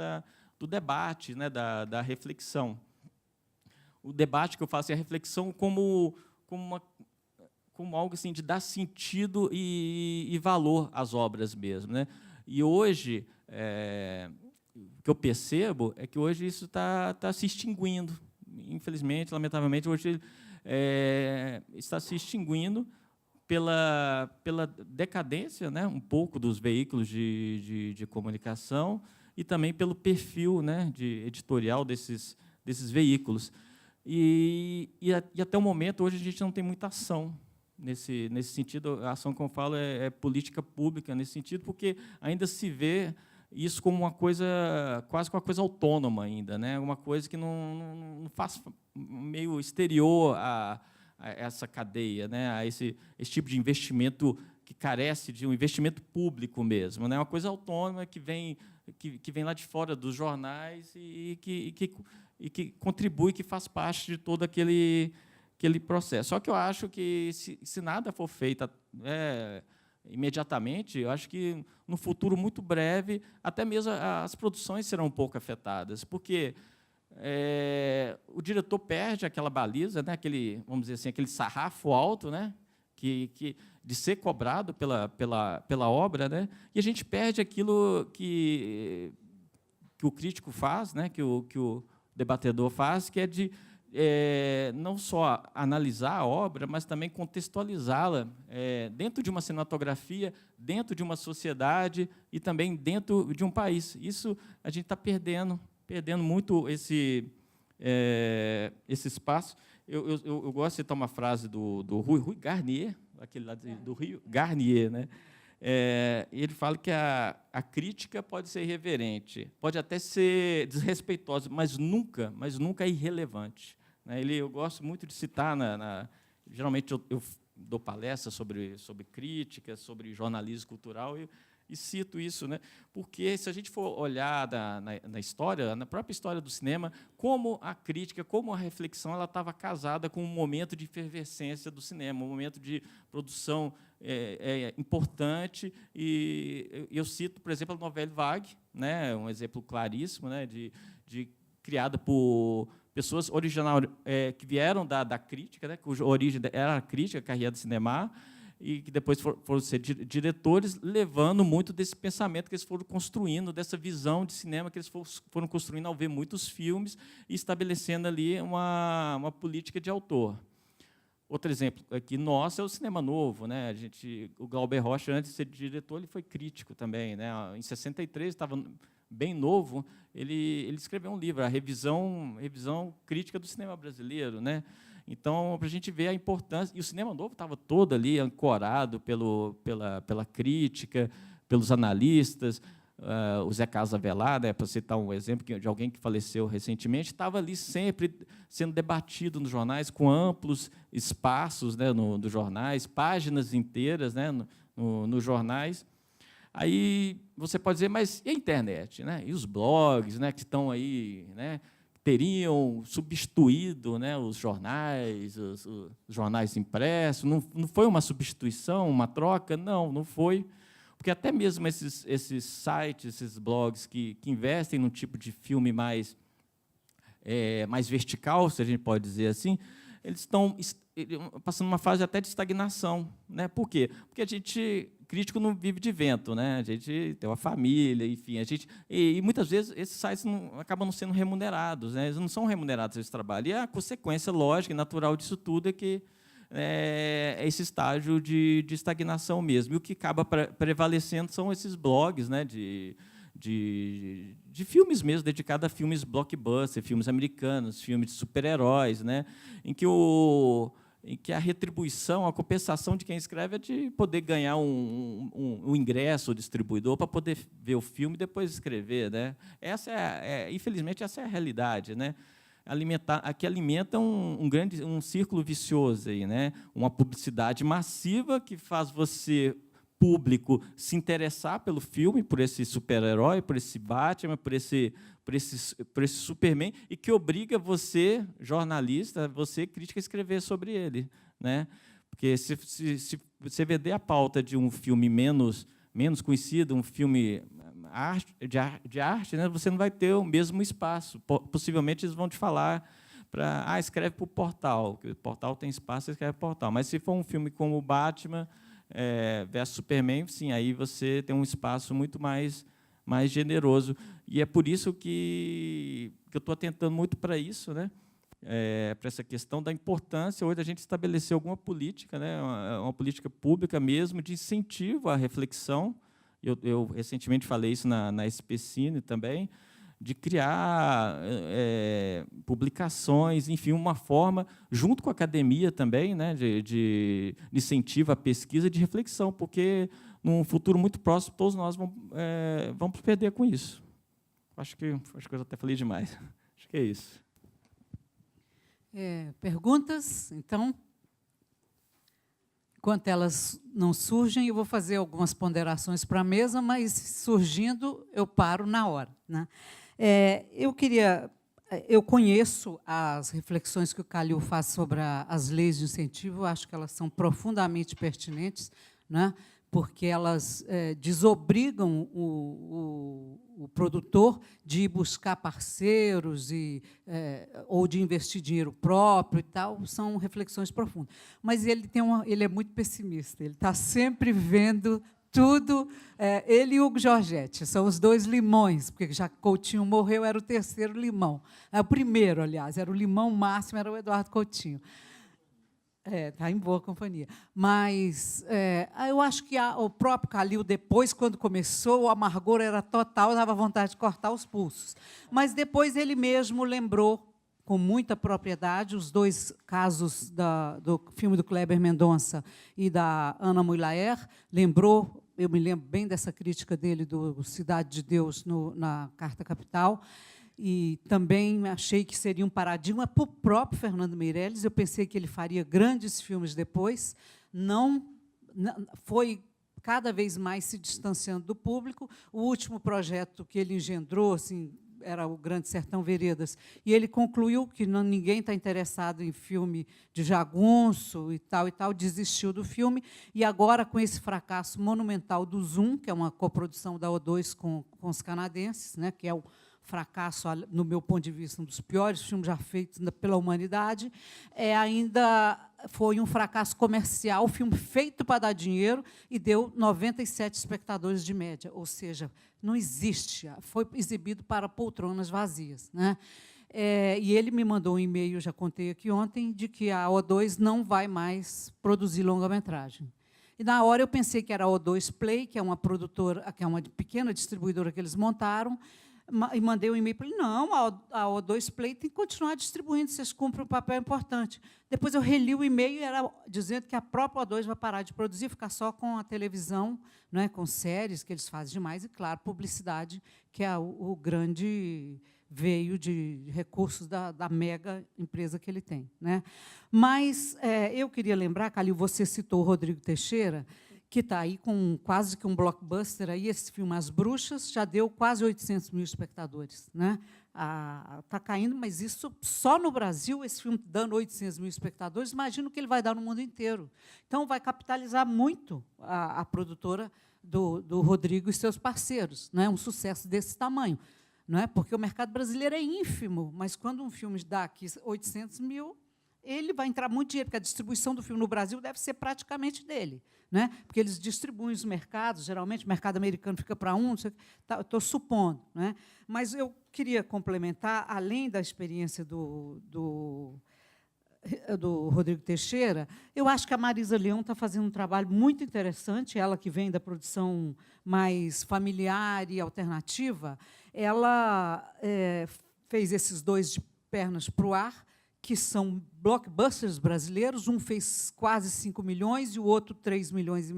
do debate, né? Da reflexão. O debate que eu faço é a reflexão como algo assim de dar sentido e valor às obras mesmo, né? E hoje o que eu percebo é que hoje isso está se extinguindo, infelizmente, lamentavelmente, hoje está se extinguindo pela decadência, né, um pouco dos veículos de comunicação e também pelo perfil, né, editorial desses veículos. E até o momento, hoje, a gente não tem muita ação nesse sentido. A ação, como eu falo, é política pública nesse sentido, porque ainda se vê isso como uma coisa, quase que uma coisa autônoma ainda, né? Uma coisa que não faz meio exterior a essa cadeia, né? A esse tipo de investimento que carece de um investimento público mesmo, né? Uma coisa autônoma que vem lá de fora dos jornais e que contribui, que faz parte de todo aquele processo. Só que eu acho que, se nada for feito imediatamente, eu acho que, no futuro muito breve, até mesmo as produções serão um pouco afetadas, porque o diretor perde aquela baliza, né, vamos dizer assim, aquele sarrafo alto, né, de ser cobrado pela obra, né, e a gente perde aquilo que o crítico faz, né, que o debatedor faz, que é de não só analisar a obra, mas também contextualizá-la dentro de uma cinematografia, dentro de uma sociedade e também dentro de um país. Isso a gente está perdendo muito esse espaço. Eu gosto de citar uma frase do Rui Garnier, aquele lá do Rio, Garnier, né? Ele fala que a crítica pode ser irreverente, pode até ser desrespeitosa, mas nunca é irrelevante. Eu gosto muito de citar, geralmente eu dou palestras sobre crítica, sobre jornalismo cultural, e cito isso, né? Porque, se a gente for olhar na história, na própria história do cinema, como a crítica, como a reflexão, ela estava casada com um momento de efervescência do cinema, um momento de produção importante. E eu cito, por exemplo, a Nouvelle Vague, né? Um exemplo claríssimo, né? Criada por pessoas que vieram da crítica, né? Cuja origem era a crítica, a carreira do cinema, e que depois foram ser diretores, levando muito desse pensamento que eles foram construindo, dessa visão de cinema que eles foram construindo ao ver muitos filmes e estabelecendo ali uma política de autor. Outro exemplo aqui nosso é o cinema novo, né? O Glauber Rocha, antes de ser diretor, ele foi crítico também, né? Em 63, estava bem novo, ele escreveu um livro, a revisão crítica do cinema brasileiro, né? Então, para a gente ver a importância, e o cinema novo estava todo ali ancorado pela crítica, pelos analistas. O Zé Casavelar, né, para citar um exemplo de alguém que faleceu recentemente, estava ali sempre sendo debatido nos jornais, com amplos espaços, né, nos jornais, páginas inteiras, né, nos jornais. Aí você pode dizer, mas e a internet, né? E os blogs, né, que estão aí, né, teriam substituído, né, os jornais, os jornais impressos? Não foi uma substituição, uma troca? Não foi. Porque até mesmo esses sites, esses blogs que investem num tipo de filme mais vertical, se a gente pode dizer assim, eles estão passando uma fase até de estagnação, né? Por quê? Porque crítico não vive de vento, né? A gente tem uma família, enfim, e muitas vezes esses sites acabam não sendo remunerados, né? Eles não são remunerados esse trabalho. E a consequência lógica e natural disso tudo é que esse estágio de estagnação mesmo. E o que acaba prevalecendo são esses blogs, né, de filmes mesmo, dedicados a filmes blockbuster, filmes americanos, filmes de super-heróis, né, em que a retribuição, a compensação de quem escreve é de poder ganhar um ingresso ao distribuidor para poder ver o filme e depois escrever, né? Infelizmente, essa é a realidade, né? Que alimenta um círculo vicioso aí, né? Uma publicidade massiva que faz você, público, se interessar pelo filme, por esse super-herói, por esse Batman, por esse Superman, e que obriga você, jornalista, você, crítico, a escrever sobre ele, né? Porque se você vender a pauta de um filme menos conhecido, um filme de arte, né, você não vai ter o mesmo espaço. Possivelmente eles vão te falar escreve para o portal, porque o portal tem espaço, você escreve para o portal. Mas se for um filme como o Batman versus Superman, sim, aí você tem um espaço muito mais generoso. E é por isso que eu estou atentando muito para isso, né? Para essa questão da importância hoje da gente estabelecer alguma política, né? Uma política pública mesmo de incentivo à reflexão. Eu recentemente falei isso na SPCine também, de criar publicações, enfim, uma forma, junto com a academia também, né, de incentivo à pesquisa e de reflexão, porque, num futuro muito próximo, todos nós vamos perder com isso. Acho que eu até falei demais. Acho que é isso. Perguntas? Então, enquanto elas não surgem, eu vou fazer algumas ponderações para a mesa, mas, surgindo, eu paro na hora, né? Eu conheço as reflexões que o Calil faz sobre as leis de incentivo, acho que elas são profundamente pertinentes, né? Porque elas desobrigam o produtor de ir buscar parceiros ou de investir dinheiro próprio e tal, são reflexões profundas. Mas ele é muito pessimista, ele está sempre vendo tudo. Ele e o Hugo Giorgetti são os dois limões, porque já que Coutinho morreu, era o terceiro limão. O primeiro, aliás, era o limão máximo, era o Eduardo Coutinho. Está em boa companhia. Mas eu acho que o próprio Calil, depois, quando começou, o amargor era total, dava vontade de cortar os pulsos. Mas depois ele mesmo lembrou, com muita propriedade, os dois casos do filme do Kleber Mendonça e da Ana Muylaer. Lembrou, eu me lembro bem dessa crítica dele, do Cidade de Deus, na Carta Capital. E também achei que seria um paradigma para o próprio Fernando Meirelles. Eu pensei que ele faria grandes filmes depois. Não foi cada vez mais se distanciando do público. O último projeto que ele engendrou, assim, era o Grande Sertão Veredas, e ele concluiu que ninguém está interessado em filme de jagunço e tal, desistiu do filme, e agora, com esse fracasso monumental do Zoom, que é uma coprodução da O2 com os canadenses, né, que é o fracasso, no meu ponto de vista, um dos piores filmes já feitos pela humanidade, ainda foi um fracasso comercial, filme feito para dar dinheiro, e deu 97 espectadores de média, ou seja, não existe, foi exibido para poltronas vazias, né? E ele me mandou um e-mail, já contei aqui ontem, de que a O2 não vai mais produzir longa-metragem. E, na hora, eu pensei que era a O2 Play, que é uma produtora, que é uma pequena distribuidora que eles montaram, e mandei um e-mail para ele, não, a O2 Play tem que continuar distribuindo, vocês cumprem um papel importante. Depois eu reli o e-mail, era dizendo que a própria O2 vai parar de produzir, ficar só com a televisão, né, com séries, que eles fazem demais, e, claro, publicidade, que é o grande veio de recursos da mega empresa que ele tem, né? Mas eu queria lembrar, Calil, você citou o Rodrigo Teixeira, que está aí com quase que um blockbuster. Aí, esse filme, As Bruxas, já deu quase 800 mil espectadores, né? Está caindo, mas isso só no Brasil, esse filme dando 800 mil espectadores, imagino o que ele vai dar no mundo inteiro. Então, vai capitalizar muito a produtora do Rodrigo e seus parceiros, né? Um sucesso desse tamanho, não é? Porque o mercado brasileiro é ínfimo, mas quando um filme dá aqui 800 mil, ele vai entrar muito dinheiro, porque a distribuição do filme no Brasil deve ser praticamente dele, né? Porque eles distribuem os mercados, geralmente o mercado americano fica para um, estou supondo, né? Mas eu queria complementar, além da experiência do Rodrigo Teixeira, eu acho que a Marisa Leão está fazendo um trabalho muito interessante, ela que vem da produção mais familiar e alternativa, ela fez esses dois de Pernas para o Ar, que são blockbusters brasileiros, um fez quase 5 milhões e o outro 3,5 milhões.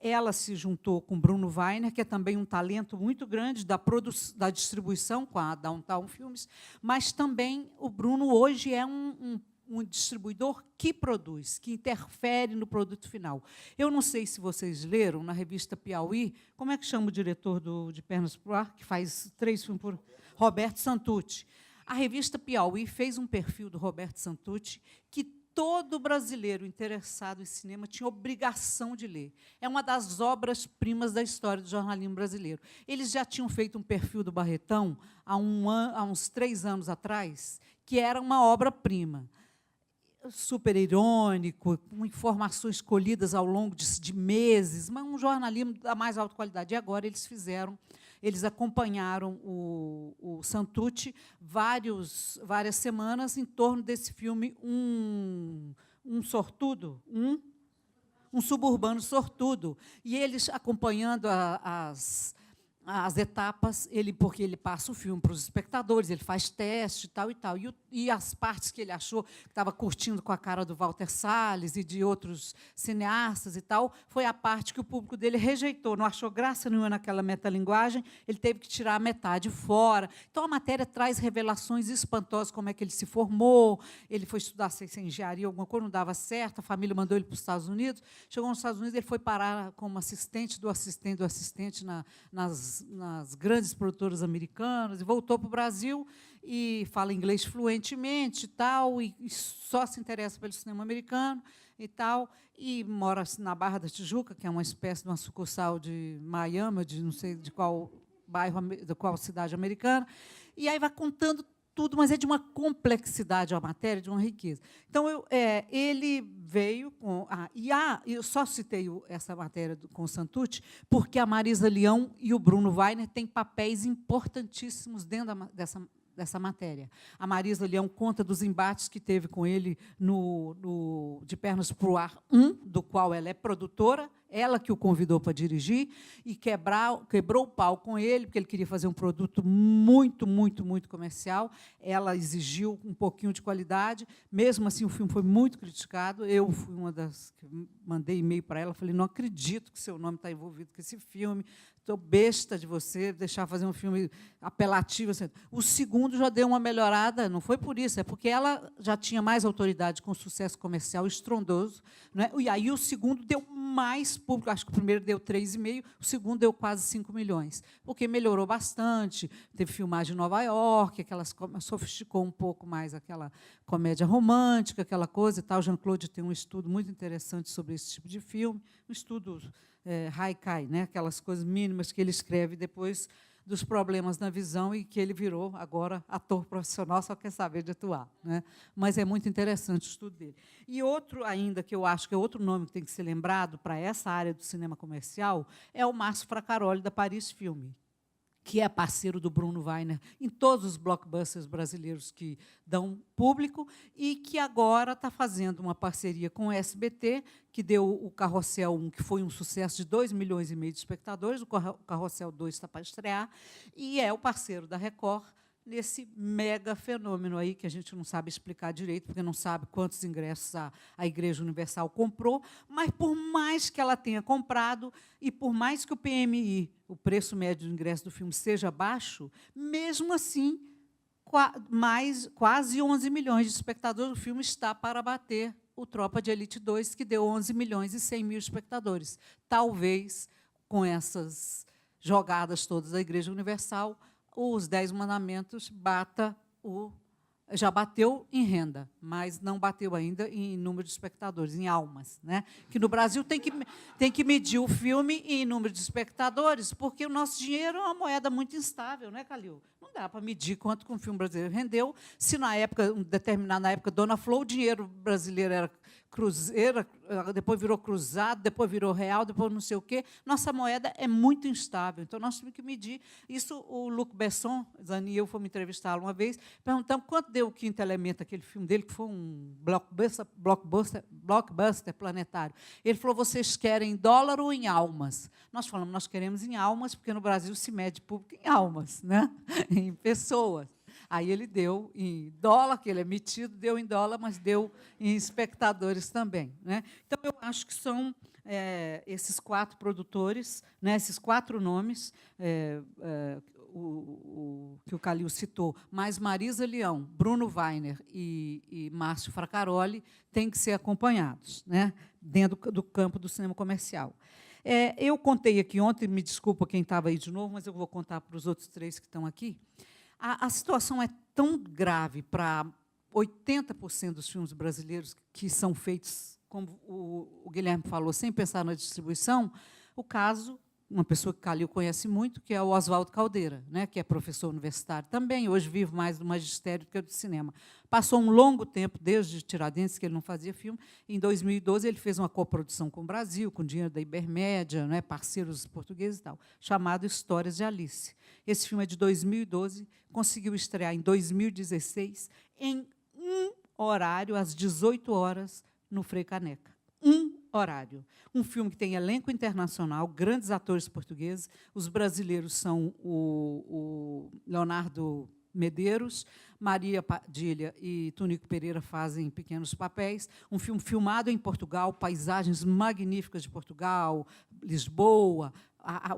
Ela se juntou com Bruno Weiner, que é também um talento muito grande da distribuição com a Downtown Filmes, mas também o Bruno hoje é um distribuidor que produz, que interfere no produto final. Eu não sei se vocês leram, na revista Piauí, como é que chama o diretor de Pernas para o Ar, que faz 3 filmes por... Roberto Santucci. A revista Piauí fez um perfil do Roberto Santucci que todo brasileiro interessado em cinema tinha obrigação de ler. É uma das obras-primas da história do jornalismo brasileiro. Eles já tinham feito um perfil do Barretão há uns 3 anos atrás, que era uma obra-prima. Super irônico, com informações colhidas ao longo de meses, mas um jornalismo da mais alta qualidade. E agora eles acompanharam o Santucci várias semanas em torno desse filme, um sortudo, um suburbano sortudo. E eles acompanhando as etapas, porque ele passa o filme para os espectadores, ele faz teste e tal e tal. E as partes que ele achou que estava curtindo com a cara do Walter Salles e de outros cineastas e tal, foi a parte que o público dele rejeitou, não achou graça nenhuma naquela metalinguagem, ele teve que tirar a metade fora. Então, a matéria traz revelações espantosas, como é que ele se formou, ele foi estudar ciência e engenharia, alguma coisa não dava certo, a família mandou ele para os Estados Unidos, chegou nos Estados Unidos, ele foi parar como assistente do assistente nas grandes produtoras americanas, e voltou para o Brasil e fala inglês fluentemente e tal, e só se interessa pelo cinema americano e tal, e mora na Barra da Tijuca, que é uma espécie de uma sucursal de Miami, de não sei de qual bairro, de qual cidade americana, e aí vai contando tudo, mas é de uma complexidade a matéria, de uma riqueza. Então, ele veio com... eu só citei essa matéria com o Santucci, porque a Marisa Leão e o Bruno Weiner têm papéis importantíssimos dentro dessa matéria. A Marisa Leão conta dos embates que teve com ele no De Pernas para o Ar 1, do qual ela é produtora, ela que o convidou para dirigir, e quebrou o pau com ele, porque ele queria fazer um produto muito, muito, muito comercial. Ela exigiu um pouquinho de qualidade. Mesmo assim, o filme foi muito criticado. Eu fui uma das que mandei e-mail para ela, falei, não acredito que seu nome está envolvido com esse filme, estou besta de você deixar fazer um filme apelativo. Assim. O segundo já deu uma melhorada, não foi por isso, é porque ela já tinha mais autoridade com sucesso comercial estrondoso, né? E aí o segundo deu mais público, acho que o primeiro deu 3,5, o segundo deu quase 5 milhões, porque melhorou bastante, teve filmagem em Nova York, sofisticou um pouco mais aquela comédia romântica, aquela coisa e tal. Jean-Claude tem um estudo muito interessante sobre esse tipo de filme, um estudo haikai, né? Aquelas coisas mínimas que ele escreve depois dos problemas na visão e que ele virou agora ator profissional, só quer saber de atuar, né? Mas é muito interessante o estudo dele. E outro ainda, que eu acho que é outro nome que tem que ser lembrado para essa área do cinema comercial, é o Márcio Fracaroli, da Paris Filme, que é parceiro do Bruno Weiner em todos os blockbusters brasileiros que dão público, e que agora está fazendo uma parceria com o SBT, que deu o Carrossel 1, que foi um sucesso de 2,5 milhões de espectadores, o Carrossel 2 está para estrear, e é o parceiro da Record nesse mega fenômeno aí, que a gente não sabe explicar direito, porque não sabe quantos ingressos a Igreja Universal comprou, mas, por mais que ela tenha comprado, e por mais que o PMI, o preço médio do ingresso do filme, seja baixo, mesmo assim, quase 11 milhões de espectadores, o filme está para bater o Tropa de Elite 2, que deu 11 milhões e 100 mil espectadores. Talvez, com essas jogadas todas da Igreja Universal, os 10 mandamentos já bateu em renda, mas não bateu ainda em número de espectadores, em almas, né? Que no Brasil tem que medir o filme em número de espectadores, porque o nosso dinheiro é uma moeda muito instável, né, Calil? Não dá para medir quanto que um filme brasileiro rendeu, se na época, na época Dona Flor, o dinheiro brasileiro era cruzeiro, depois virou cruzado, depois virou real, depois não sei o quê. Nossa moeda é muito instável, então nós temos que medir. Isso o Luc Besson, Zani e eu fomos entrevistá-lo uma vez, perguntamos quanto deu o Quinto Elemento, aquele filme dele, que foi um blockbuster planetário. Ele falou, vocês querem em dólar ou em almas? Nós falamos, nós queremos em almas, porque no Brasil se mede público em almas, né? Em pessoas. Aí ele deu em dólar, que ele é metido, deu em dólar, mas deu em espectadores também, né? Então, eu acho que são esses 4 produtores, né, esses 4 nomes, que o Calil citou, mais Marisa Leão, Bruno Weiner e Márcio Fracaroli, têm que ser acompanhados, né, dentro do campo do cinema comercial. Eu contei aqui ontem, me desculpa quem estava aí de novo, mas eu vou contar para os outros 3 que estão aqui. A situação é tão grave para 80% dos filmes brasileiros que são feitos, como o Guilherme falou, sem pensar na distribuição. O caso, uma pessoa que Calil conhece muito, que é o Oswaldo Caldeira, né, que é professor universitário também, hoje vive mais do magistério do que do cinema. Passou um longo tempo, desde Tiradentes, que ele não fazia filme. Em 2012, ele fez uma coprodução com o Brasil, com dinheiro da Ibermédia, né, parceiros portugueses e tal, chamado Histórias de Alice. Esse filme é de 2012, conseguiu estrear em 2016, em um horário, às 18 horas, no Frei Caneca. Um horário. Um filme que tem elenco internacional, grandes atores portugueses. Os brasileiros são o Leonardo Medeiros, Maria Padilha e Tunico Pereira fazem pequenos papéis. Um filme filmado em Portugal, paisagens magníficas de Portugal, Lisboa.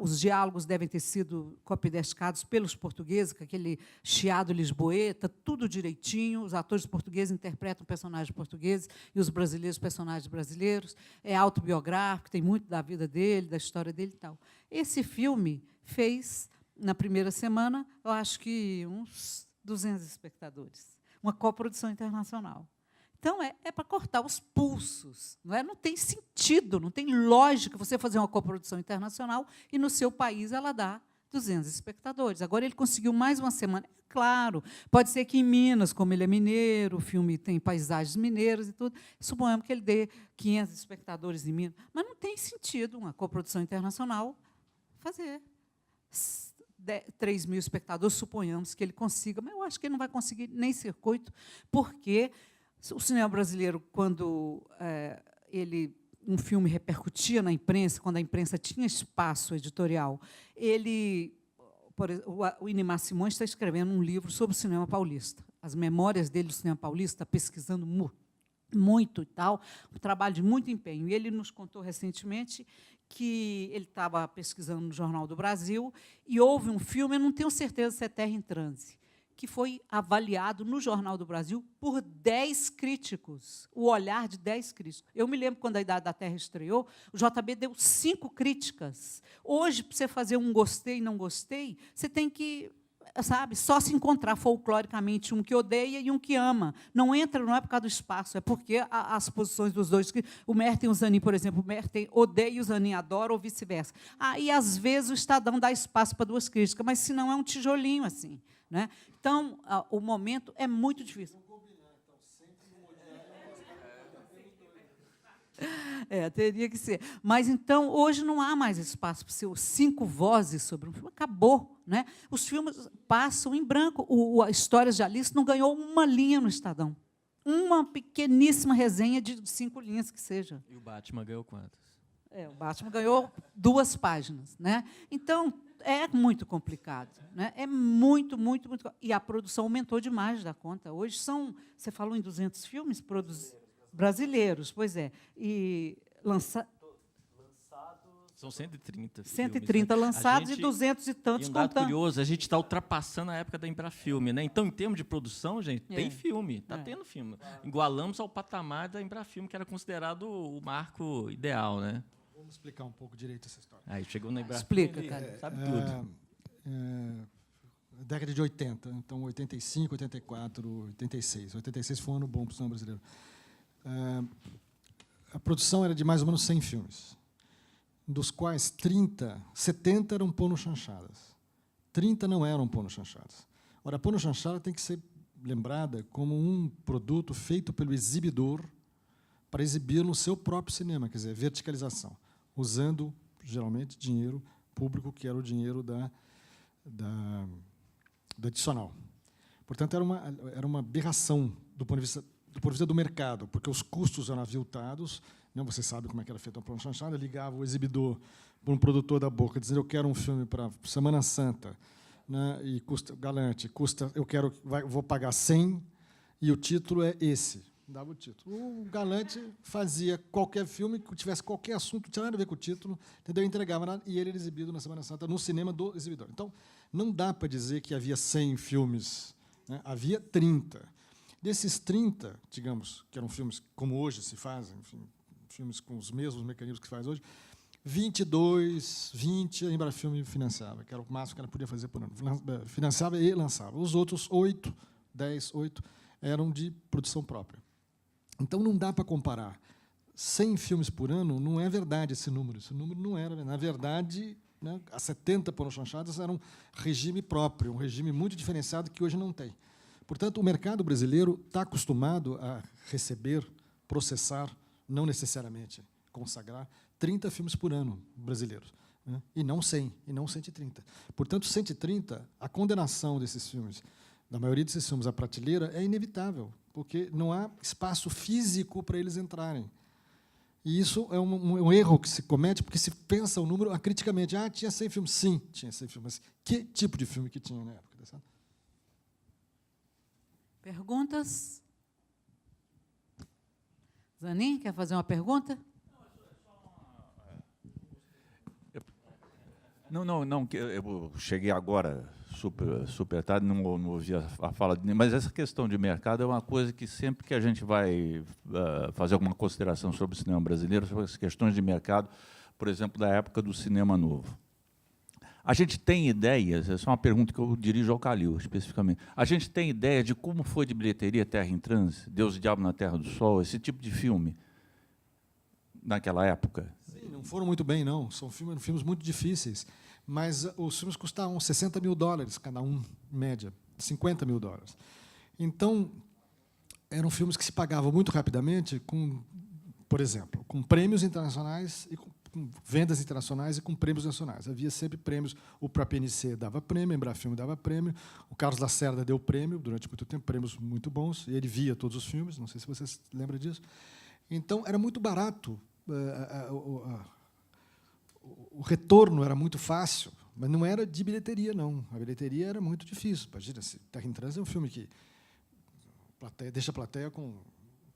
Os diálogos devem ter sido copidescados pelos portugueses, com aquele chiado lisboeta, tudo direitinho. Os atores portugueses interpretam personagens portugueses e os brasileiros personagens brasileiros. É autobiográfico, tem muito da vida dele, da história dele e tal. Esse filme fez, na primeira semana, eu acho que uns 200 espectadores. Uma coprodução internacional. Então, é para cortar os pulsos. Não tem sentido, não tem lógica você fazer uma coprodução internacional e, no seu país, ela dá 200 espectadores. Agora, ele conseguiu mais uma semana. É claro, pode ser que em Minas, como ele é mineiro, o filme tem paisagens mineiras e tudo, suponhamos que ele dê 500 espectadores em Minas. Mas não tem sentido uma coprodução internacional fazer 3 mil espectadores, suponhamos que ele consiga, mas eu acho que ele não vai conseguir nem circuito, porque o cinema brasileiro, quando um filme repercutia na imprensa, quando a imprensa tinha espaço editorial, o Inimar Simões está escrevendo um livro sobre o cinema paulista, as memórias dele do cinema paulista, pesquisando muito e tal, um trabalho de muito empenho. E ele nos contou recentemente que ele estava pesquisando no Jornal do Brasil e houve um filme, eu não tenho certeza se é Terra em Transe, que foi avaliado no Jornal do Brasil por 10 críticos, o olhar de 10 críticos. Eu me lembro, quando A Idade da Terra estreou, o JB deu 5 críticas. Hoje, para você fazer um gostei e não gostei, você tem que, sabe, só se encontrar folcloricamente um que odeia e um que ama. Não é por causa do espaço, é porque as posições dos dois... O Merten e o Zanin, por exemplo, o Merten odeia e o Zanin adora, ou vice-versa. E, às vezes, o Estadão dá espaço para 2 críticas, mas, se não, é um tijolinho assim. Né? Então, o momento é muito difícil. Teria que ser. Mas, então, hoje não há mais espaço para ser 5 vozes sobre um filme. Acabou. Né? Os filmes passam em branco. A Histórias de Alice não ganhou uma linha no Estadão. Uma pequeníssima resenha de 5 linhas que seja. E o Batman ganhou quantas? O Batman ganhou 2 páginas. Né? Então, é muito complicado. Né? É muito, muito, muito... E a produção aumentou demais da conta. Hoje são... Você falou em 200 filmes brasileiros, pois é. E são 130 filmes. 130 lançados e 200 e tantos e um dado contando. curioso, a gente está ultrapassando a época da Embrafilme. Né? Então, em termos de produção, gente, tem filme. Está tendo filme. Igualamos ao patamar da Embrafilme, que era considerado o marco ideal. Né? Vamos explicar um pouco direito essa história. Aí chegou na Embrafilme. Explica, cara. Sabe tudo. Década de 80, então 85, 84, 86. 86 foi um ano bom para o cinema brasileiro. A produção era de mais ou menos 100 filmes, dos quais 70 eram pano-chanchadas. 30 não eram pano-chanchadas. Ora, a pano-chanchada tem que ser lembrada como um produto feito pelo exibidor para exibir no seu próprio cinema, quer dizer, verticalização, usando, geralmente, dinheiro público, que era o dinheiro do adicional. Portanto, era uma aberração do ponto de vista do mercado, porque os custos eram aviltados. Não, você sabe como é que era feita a pano-chanchada, ligava o exibidor para um produtor da Boca, dizendo: eu quero um filme para Semana Santa, né, e custa galante, vou pagar 100 e o título é esse. Dava o título. O galante fazia qualquer filme que tivesse qualquer assunto, não tinha nada a ver com o título, entendeu? Entregava e ele era exibido na Semana Santa no cinema do exibidor. Então, não dá para dizer que havia 100 filmes, né? Havia 30. Desses 30, digamos, que eram filmes como hoje se fazem, enfim, filmes com os mesmos mecanismos que se faz hoje, 22, 20 a Embrafilme financiava, que era o máximo que ela podia fazer por ano. Financiava e lançava. Os outros 8 eram de produção própria. Então, não dá para comparar. 100 filmes por ano não é verdade esse número. Esse número não era. Na verdade, né, as 70 pano-chanchadas eram um regime próprio, um regime muito diferenciado que hoje não tem. Portanto, o mercado brasileiro está acostumado a receber, processar, não necessariamente consagrar, 30 filmes por ano brasileiros, né, e não 100, e não 130. Portanto, 130, a condenação desses filmes, da maioria desses filmes à prateleira, é inevitável, porque não há espaço físico para eles entrarem. E isso é um erro que se comete, porque se pensa o número acriticamente. Ah, tinha 100 filmes. Sim, tinha 100 filmes. Mas que tipo de filme que tinha na época? Tá certo? Perguntas? Zanin, quer fazer uma pergunta? Não, que eu cheguei agora super tarde, não ouvi a fala de ninguém, mas essa questão de mercado é uma coisa que sempre que a gente vai fazer alguma consideração sobre o cinema brasileiro, sobre as questões de mercado, por exemplo, da época do cinema novo. A gente tem ideias, essa é uma pergunta que eu dirijo ao Calil, especificamente, a gente tem ideia de como foi de bilheteria Terra em Transe, Deus e Diabo na Terra do Sol, esse tipo de filme, naquela época? Sim, não foram muito bem, não. São filmes muito difíceis. Mas os filmes custavam $60 mil cada um, em média, $50 mil. Então, eram filmes que se pagavam muito rapidamente, com, por exemplo, com prêmios internacionais, e com vendas internacionais e com prêmios nacionais. Havia sempre prêmios. O próprio PNC dava prêmio, a Embrafilme dava prêmio, o Carlos Lacerda deu prêmio durante muito tempo, prêmios muito bons, e ele via todos os filmes, não sei se vocês lembram disso. Então, era muito barato. O retorno era muito fácil, mas não era de bilheteria, não. A bilheteria era muito difícil. Imagina, Terra em Transe é um filme que deixa a plateia com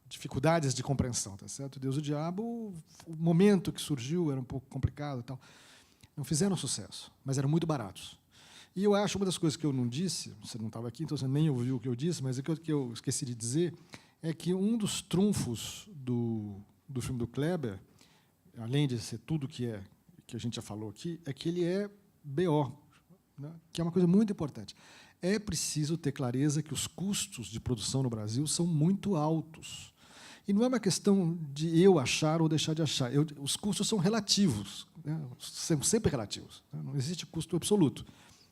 dificuldades de compreensão, tá certo? Deus e o Diabo, o momento que surgiu era um pouco complicado e tal. Não fizeram sucesso, mas eram muito baratos. E eu acho, uma das coisas que eu não disse, você não estava aqui, então você nem ouviu o que eu disse, mas o que eu esqueci de dizer é que um dos trunfos do filme do Kleber, além de ser tudo que a gente já falou aqui, é que ele é BO, né? Que é uma coisa muito importante. É preciso ter clareza que os custos de produção no Brasil são muito altos. E não é uma questão de eu achar ou deixar de achar. Os custos são relativos, né? São sempre relativos, né? Não existe custo absoluto.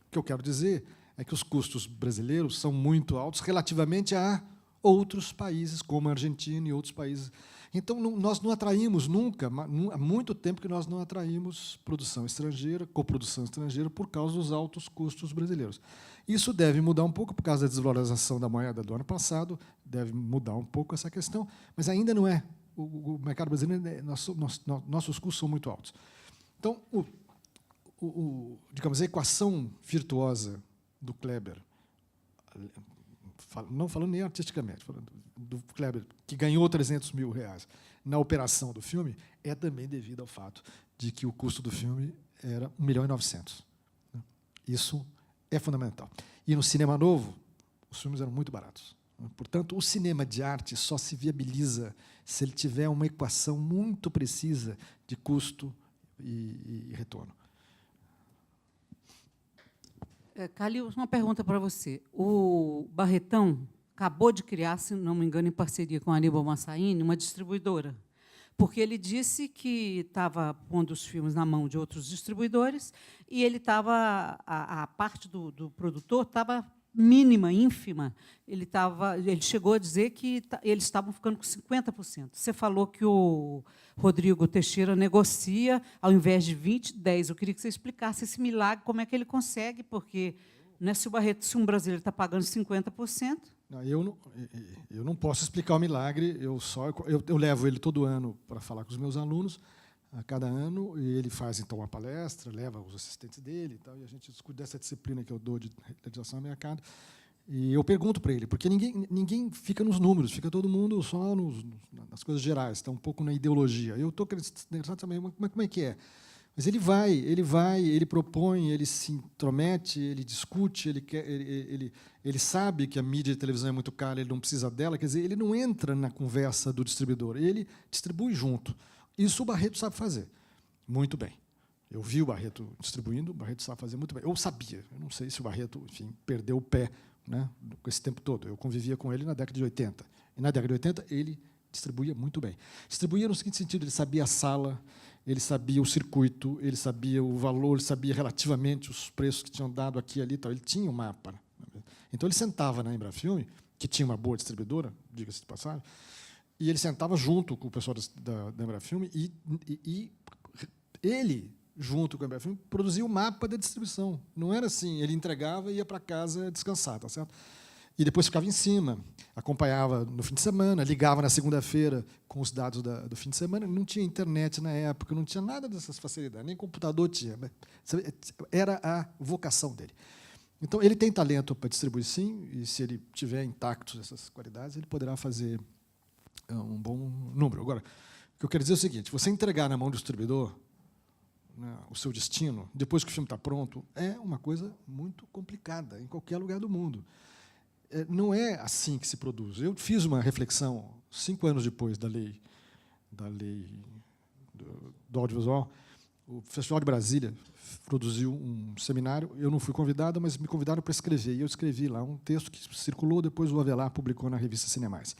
O que eu quero dizer é que os custos brasileiros são muito altos relativamente a outros países, como a Argentina e outros países. Então, nós não atraímos nunca, há muito tempo que nós não atraímos produção estrangeira, coprodução estrangeira, por causa dos altos custos brasileiros. Isso deve mudar um pouco por causa da desvalorização da moeda do ano passado, deve mudar um pouco essa questão, mas ainda não é. O mercado brasileiro, nossos custos são muito altos. Então, digamos, a equação virtuosa do Kleber, não falando nem artisticamente, falando do Kleber, que ganhou R$300 mil na operação do filme, é também devido ao fato de que o custo do filme era R$1.900.000. Isso é fundamental. E no cinema novo, os filmes eram muito baratos. Portanto, o cinema de arte só se viabiliza se ele tiver uma equação muito precisa de custo e retorno. Calil, uma pergunta para você. O Barretão acabou de criar, se não me engano, em parceria com a Aníbal Massaíni, uma distribuidora, porque ele disse que estava pondo os filmes na mão de outros distribuidores e ele estava, a parte do produtor estava mínima, ínfima. Ele chegou a dizer que eles estavam ficando com 50%. Você falou que o Rodrigo Teixeira negocia, ao invés de 20, 10. Eu queria que você explicasse esse milagre, como é que ele consegue, porque, né, se um brasileiro está pagando 50%... Não, eu não posso explicar o milagre, eu levo ele todo ano para falar com os meus alunos, a cada ano, e ele faz, então, uma palestra, leva os assistentes dele, e a gente discute dessa disciplina que eu dou de legislação ao mercado. E eu pergunto para ele, porque ninguém fica nos números, fica todo mundo só nas coisas gerais, está um pouco na ideologia. Eu estou interessado também, como é que é? Mas ele vai, ele propõe, ele se intromete, ele discute, ele sabe que a mídia de televisão é muito cara, ele não precisa dela, quer dizer, ele não entra na conversa do distribuidor, ele distribui junto. Isso o Barreto sabe fazer muito bem. Eu vi o Barreto distribuindo, o Barreto sabe fazer muito bem. Eu sabia, eu não sei se o Barreto, enfim, perdeu o pé, né, com esse tempo todo. Eu convivia com ele na década de 80. E na década de 80 ele distribuía muito bem. Distribuía no seguinte sentido, ele sabia a sala, ele sabia o circuito, ele sabia o valor, ele sabia relativamente os preços que tinham dado aqui e ali, tal. Ele tinha um mapa. Então ele sentava na Embrafilme, que tinha uma boa distribuidora, diga-se de passagem, e ele sentava junto com o pessoal da Embrafilme e ele, junto com a Embrafilme, produzia o mapa da distribuição. Não era assim, ele entregava e ia para casa descansar, tá certo? e depois ficava em cima, acompanhava no fim de semana, ligava na segunda-feira com os dados do fim de semana. Não tinha internet na época, não tinha nada dessas facilidades, nem computador tinha. Era a vocação dele. Então, ele tem talento para distribuir, sim, e se ele tiver intactos essas qualidades, ele poderá fazer um bom número. Agora, o que eu quero dizer é o seguinte: você entregar na mão do distribuidor, né, o seu destino, depois que o filme está pronto, é uma coisa muito complicada em qualquer lugar do mundo. Não é assim que se produz. Eu fiz uma reflexão 5 anos depois da lei do audiovisual. O Festival de Brasília produziu um seminário. Eu não fui convidado, mas me convidaram para escrever. E eu escrevi lá um texto que circulou, depois o Avelar publicou na revista Cinemais.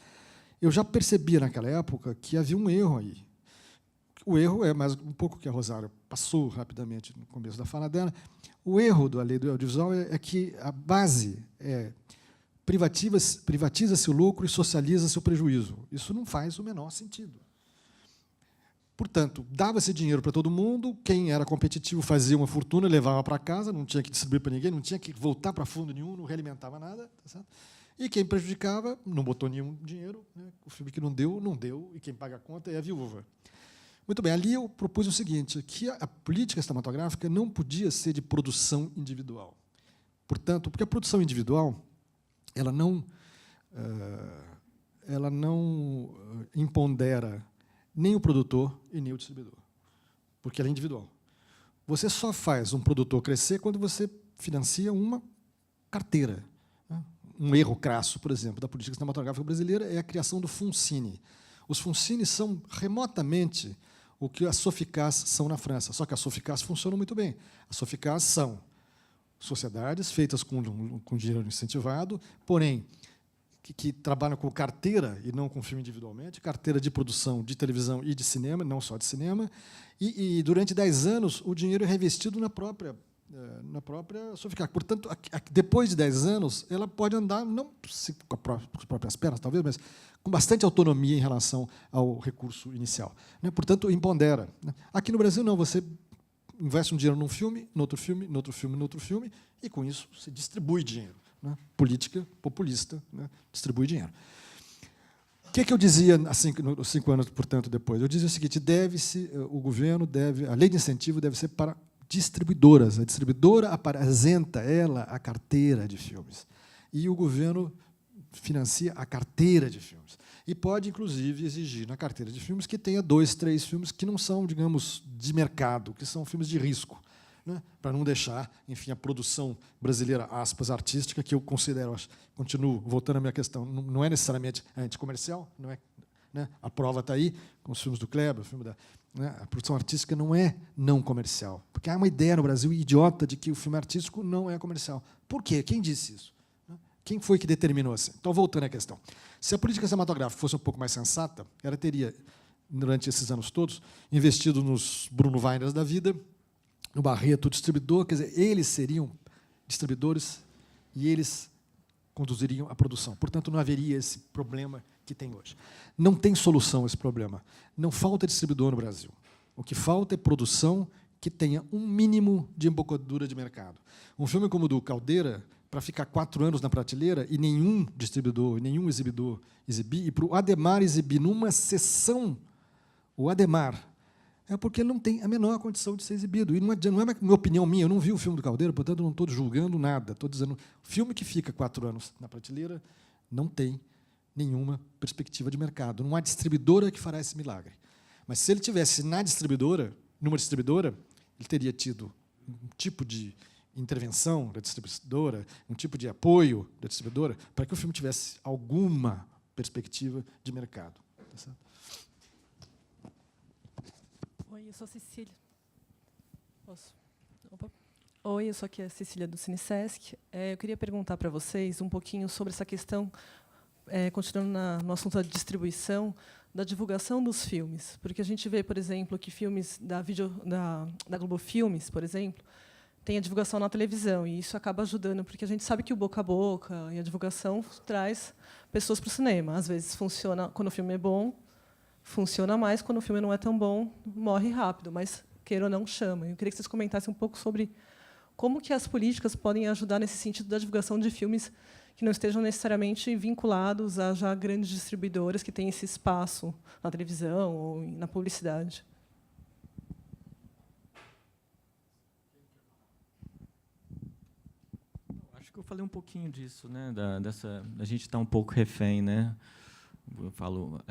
Eu já percebia naquela época que havia um erro aí. O erro é mais um pouco que a Rosário passou rapidamente no começo da fala dela. O erro da lei do audiovisual é que a base é privatiza-se o lucro e socializa-se o prejuízo. Isso não faz o menor sentido. Portanto, dava-se dinheiro para todo mundo, quem era competitivo fazia uma fortuna, levava para casa, não tinha que distribuir para ninguém, não tinha que voltar para fundo nenhum, não realimentava nada. Tá certo? E quem prejudicava, não botou nenhum dinheiro, né? O filme que não deu, e quem paga a conta é a viúva. Muito bem, ali eu propus o seguinte, que a política cinematográfica não podia ser de produção individual. Portanto, porque a produção individual ela não impondera nem o produtor e nem o distribuidor, porque ela é individual. Você só faz um produtor crescer quando você financia uma carteira. Um erro crasso, por exemplo, da política cinematográfica brasileira é a criação do Funcine. Os Funcines são remotamente o que as Soficas são na França, só que as Soficas funcionam muito bem. As Soficas são sociedades feitas com dinheiro incentivado, porém, que trabalham com carteira e não com filme individualmente, carteira de produção de televisão e de cinema, não só de cinema, e durante 10 anos o dinheiro é reinvestido na própria Soficar. Portanto, depois de 10 anos, ela pode andar, não com as próprias pernas, talvez, mas com bastante autonomia em relação ao recurso inicial. Né? Portanto, impondera. Né? Aqui no Brasil, não, você investe um dinheiro num filme, no outro filme, no outro filme, no outro filme, e, com isso, se distribui dinheiro. Né? Política populista, né? Distribui dinheiro. O que eu dizia assim, 5 anos, portanto, depois? Eu dizia o seguinte: o governo a lei de incentivo deve ser para distribuidoras. A distribuidora apresenta ela a carteira de filmes. E o governo financia a carteira de filmes. E pode, inclusive, exigir na carteira de filmes que tenha 2, 3 filmes que não são, digamos, de mercado, que são filmes de risco, né? Para não deixar, enfim, a produção brasileira, aspas, artística, que eu considero, continuo voltando à minha questão, não é necessariamente anticomercial, não é, né? A prova está aí, com os filmes do Kleber, o filme né? A produção artística não é não comercial. Porque há uma ideia no Brasil idiota de que o filme artístico não é comercial. Por quê? Quem disse isso? Quem foi que determinou assim? Então, voltando à questão. Se a política cinematográfica fosse um pouco mais sensata, ela teria, durante esses anos todos, investido nos Bruno Weiners da vida, no Barreto, o distribuidor, quer dizer, eles seriam distribuidores e eles conduziriam a produção. Portanto, não haveria esse problema que tem hoje. Não tem solução esse problema. Não falta distribuidor no Brasil. O que falta é produção que tenha um mínimo de embocadura de mercado. Um filme como o do Caldeira, para ficar 4 anos na prateleira e nenhum distribuidor, nenhum exibidor exibir, e para o Ademar exibir numa sessão, o Ademar, é porque ele não tem a menor condição de ser exibido. E não é uma opinião minha, eu não vi o filme do Caldeira, portanto, não estou julgando nada. Estou dizendo, o filme que fica 4 anos na prateleira não tem nenhuma perspectiva de mercado. Não há distribuidora que fará esse milagre. Mas, se ele tivesse numa distribuidora, ele teria tido um tipo de intervenção da distribuidora, um tipo de apoio da distribuidora, para que o filme tivesse alguma perspectiva de mercado. Tá certo? Oi, eu sou a Cecília. Posso? Opa. Oi, eu sou aqui a Cecília do Cinesesc. Eu queria perguntar para vocês um pouquinho sobre essa questão, continuando no assunto da distribuição, da divulgação dos filmes. Porque a gente vê, por exemplo, que filmes da Globo Filmes, por exemplo, tem a divulgação na televisão, e isso acaba ajudando, porque a gente sabe que o boca a boca e a divulgação traz pessoas para o cinema. Às vezes funciona quando o filme é bom, funciona mais quando o filme não é tão bom, morre rápido, mas, queira ou não, chama. Eu queria que vocês comentassem um pouco sobre como que as políticas podem ajudar nesse sentido da divulgação de filmes que não estejam necessariamente vinculados a já grandes distribuidoras que têm esse espaço na televisão ou na publicidade? Acho que eu falei um pouquinho disso, né? Da gente estar um pouco refém, né? Eu falo,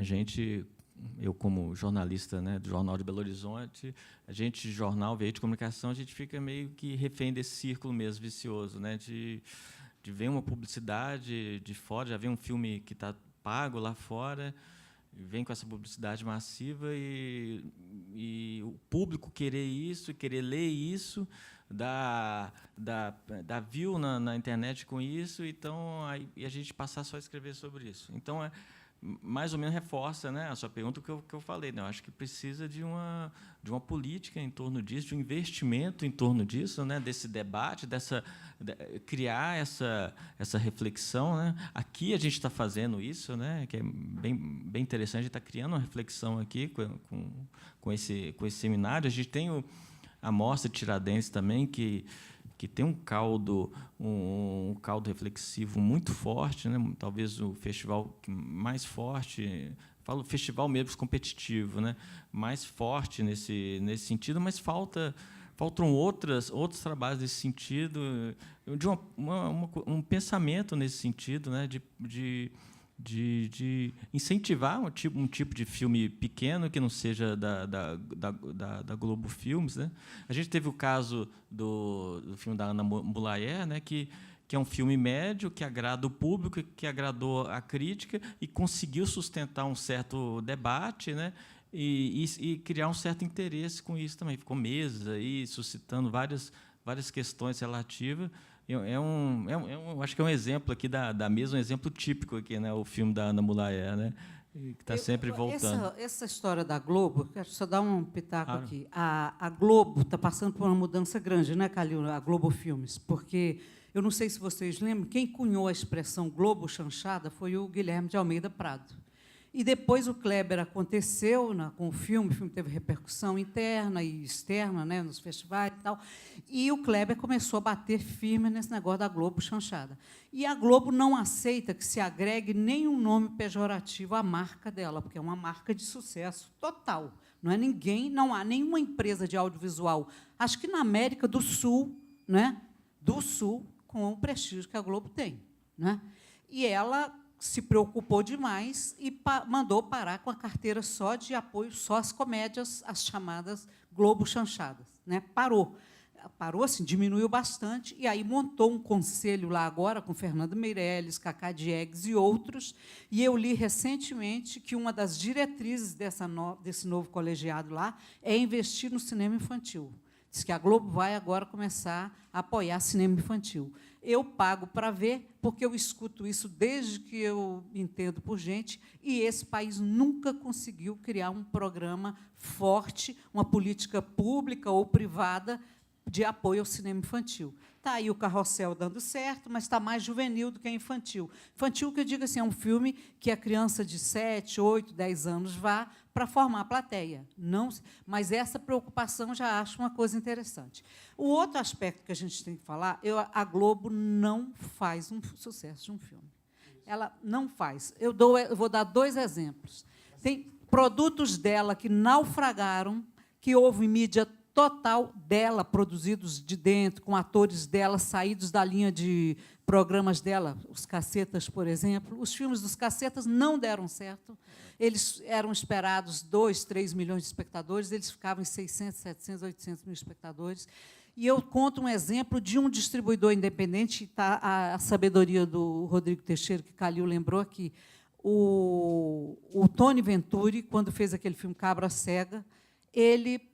eu como jornalista, né, do Jornal de Belo Horizonte, a gente de jornal, veículo de comunicação, a gente fica meio que refém desse círculo mesmo vicioso, né? De ver uma publicidade de fora, já vê um filme que está pago lá fora, vem com essa publicidade massiva e o público querer isso, querer ler isso, dá view na internet com isso, então e a gente passar só a escrever sobre isso. Então mais ou menos reforça, né, a sua pergunta, o que eu falei, né? Eu acho que precisa de uma política em torno disso, de um investimento em torno disso, né, desse debate, criar essa reflexão, né? Aqui a gente está fazendo isso, né, que é bem interessante, a gente está criando uma reflexão aqui com esse seminário. A gente tem a Mostra de Tiradentes também, que tem um caldo reflexivo muito forte, né? Talvez o festival mais forte, falo festival mesmo competitivo, né? Mais forte nesse sentido, mas faltam outros trabalhos nesse sentido, de um pensamento nesse sentido, né? De incentivar um tipo de filme pequeno que não seja da Globo Filmes, né? A gente teve o caso do filme da Ana Boulanger, né, que é um filme médio, que agrada o público, que agradou a crítica e conseguiu sustentar um certo debate, né, e criar um certo interesse com isso também. Ficou meses aí suscitando várias questões relativas. Acho que é um exemplo aqui um exemplo típico aqui, né, o filme da Ana Boulanger, né, que está sempre voltando. Essa história da Globo, quero só dar um pitaco Claro. aqui. A Globo está passando por uma mudança grande, né, Calil? A Globo Filmes, porque eu não sei se vocês lembram, quem cunhou a expressão Globo chanchada foi o Guilherme de Almeida Prado. E depois o Kleber aconteceu com o filme teve repercussão interna e externa, né, nos festivais e tal, e o Kleber começou a bater firme nesse negócio da Globo chanchada. E a Globo não aceita que se agregue nenhum nome pejorativo à marca dela, porque é uma marca de sucesso total. Não há nenhuma empresa de audiovisual, acho que na América do Sul, né, com o prestígio que a Globo tem, né? E ela se preocupou demais e mandou parar com a carteira só de apoio, só às comédias, as chamadas Globo chanchadas, né? Parou, assim, diminuiu bastante, e aí montou um conselho lá agora com Fernando Meirelles, Cacá Diegues e outros, e eu li recentemente que uma das diretrizes desse novo colegiado lá é investir no cinema infantil. Diz que a Globo vai agora começar a apoiar cinema infantil. Eu pago para ver, porque eu escuto isso desde que eu entendo por gente, e esse país nunca conseguiu criar um programa forte, uma política pública ou privada de apoio ao cinema infantil. Está aí o Carrossel dando certo, mas está mais juvenil do que infantil. Infantil, que eu digo assim, é um filme que a criança de 7, 8, 10 anos vá para formar a plateia. Mas essa preocupação já acho uma coisa interessante. O outro aspecto que a gente tem que falar, a Globo não faz um sucesso de um filme. Ela não faz. Eu vou dar 2 exemplos. Tem produtos dela que naufragaram, que houve mídia total dela, produzidos de dentro, com atores dela, saídos da linha de programas dela, os Cacetas, por exemplo. Os filmes dos Cacetas não deram certo. Eles eram esperados 2, 3 milhões de espectadores, eles ficavam em 600, 700, 800 mil espectadores. E eu conto um exemplo de um distribuidor independente, tá, a sabedoria do Rodrigo Teixeira, que Calil lembrou aqui. O Tony Venturi, quando fez aquele filme Cabra Cega, ele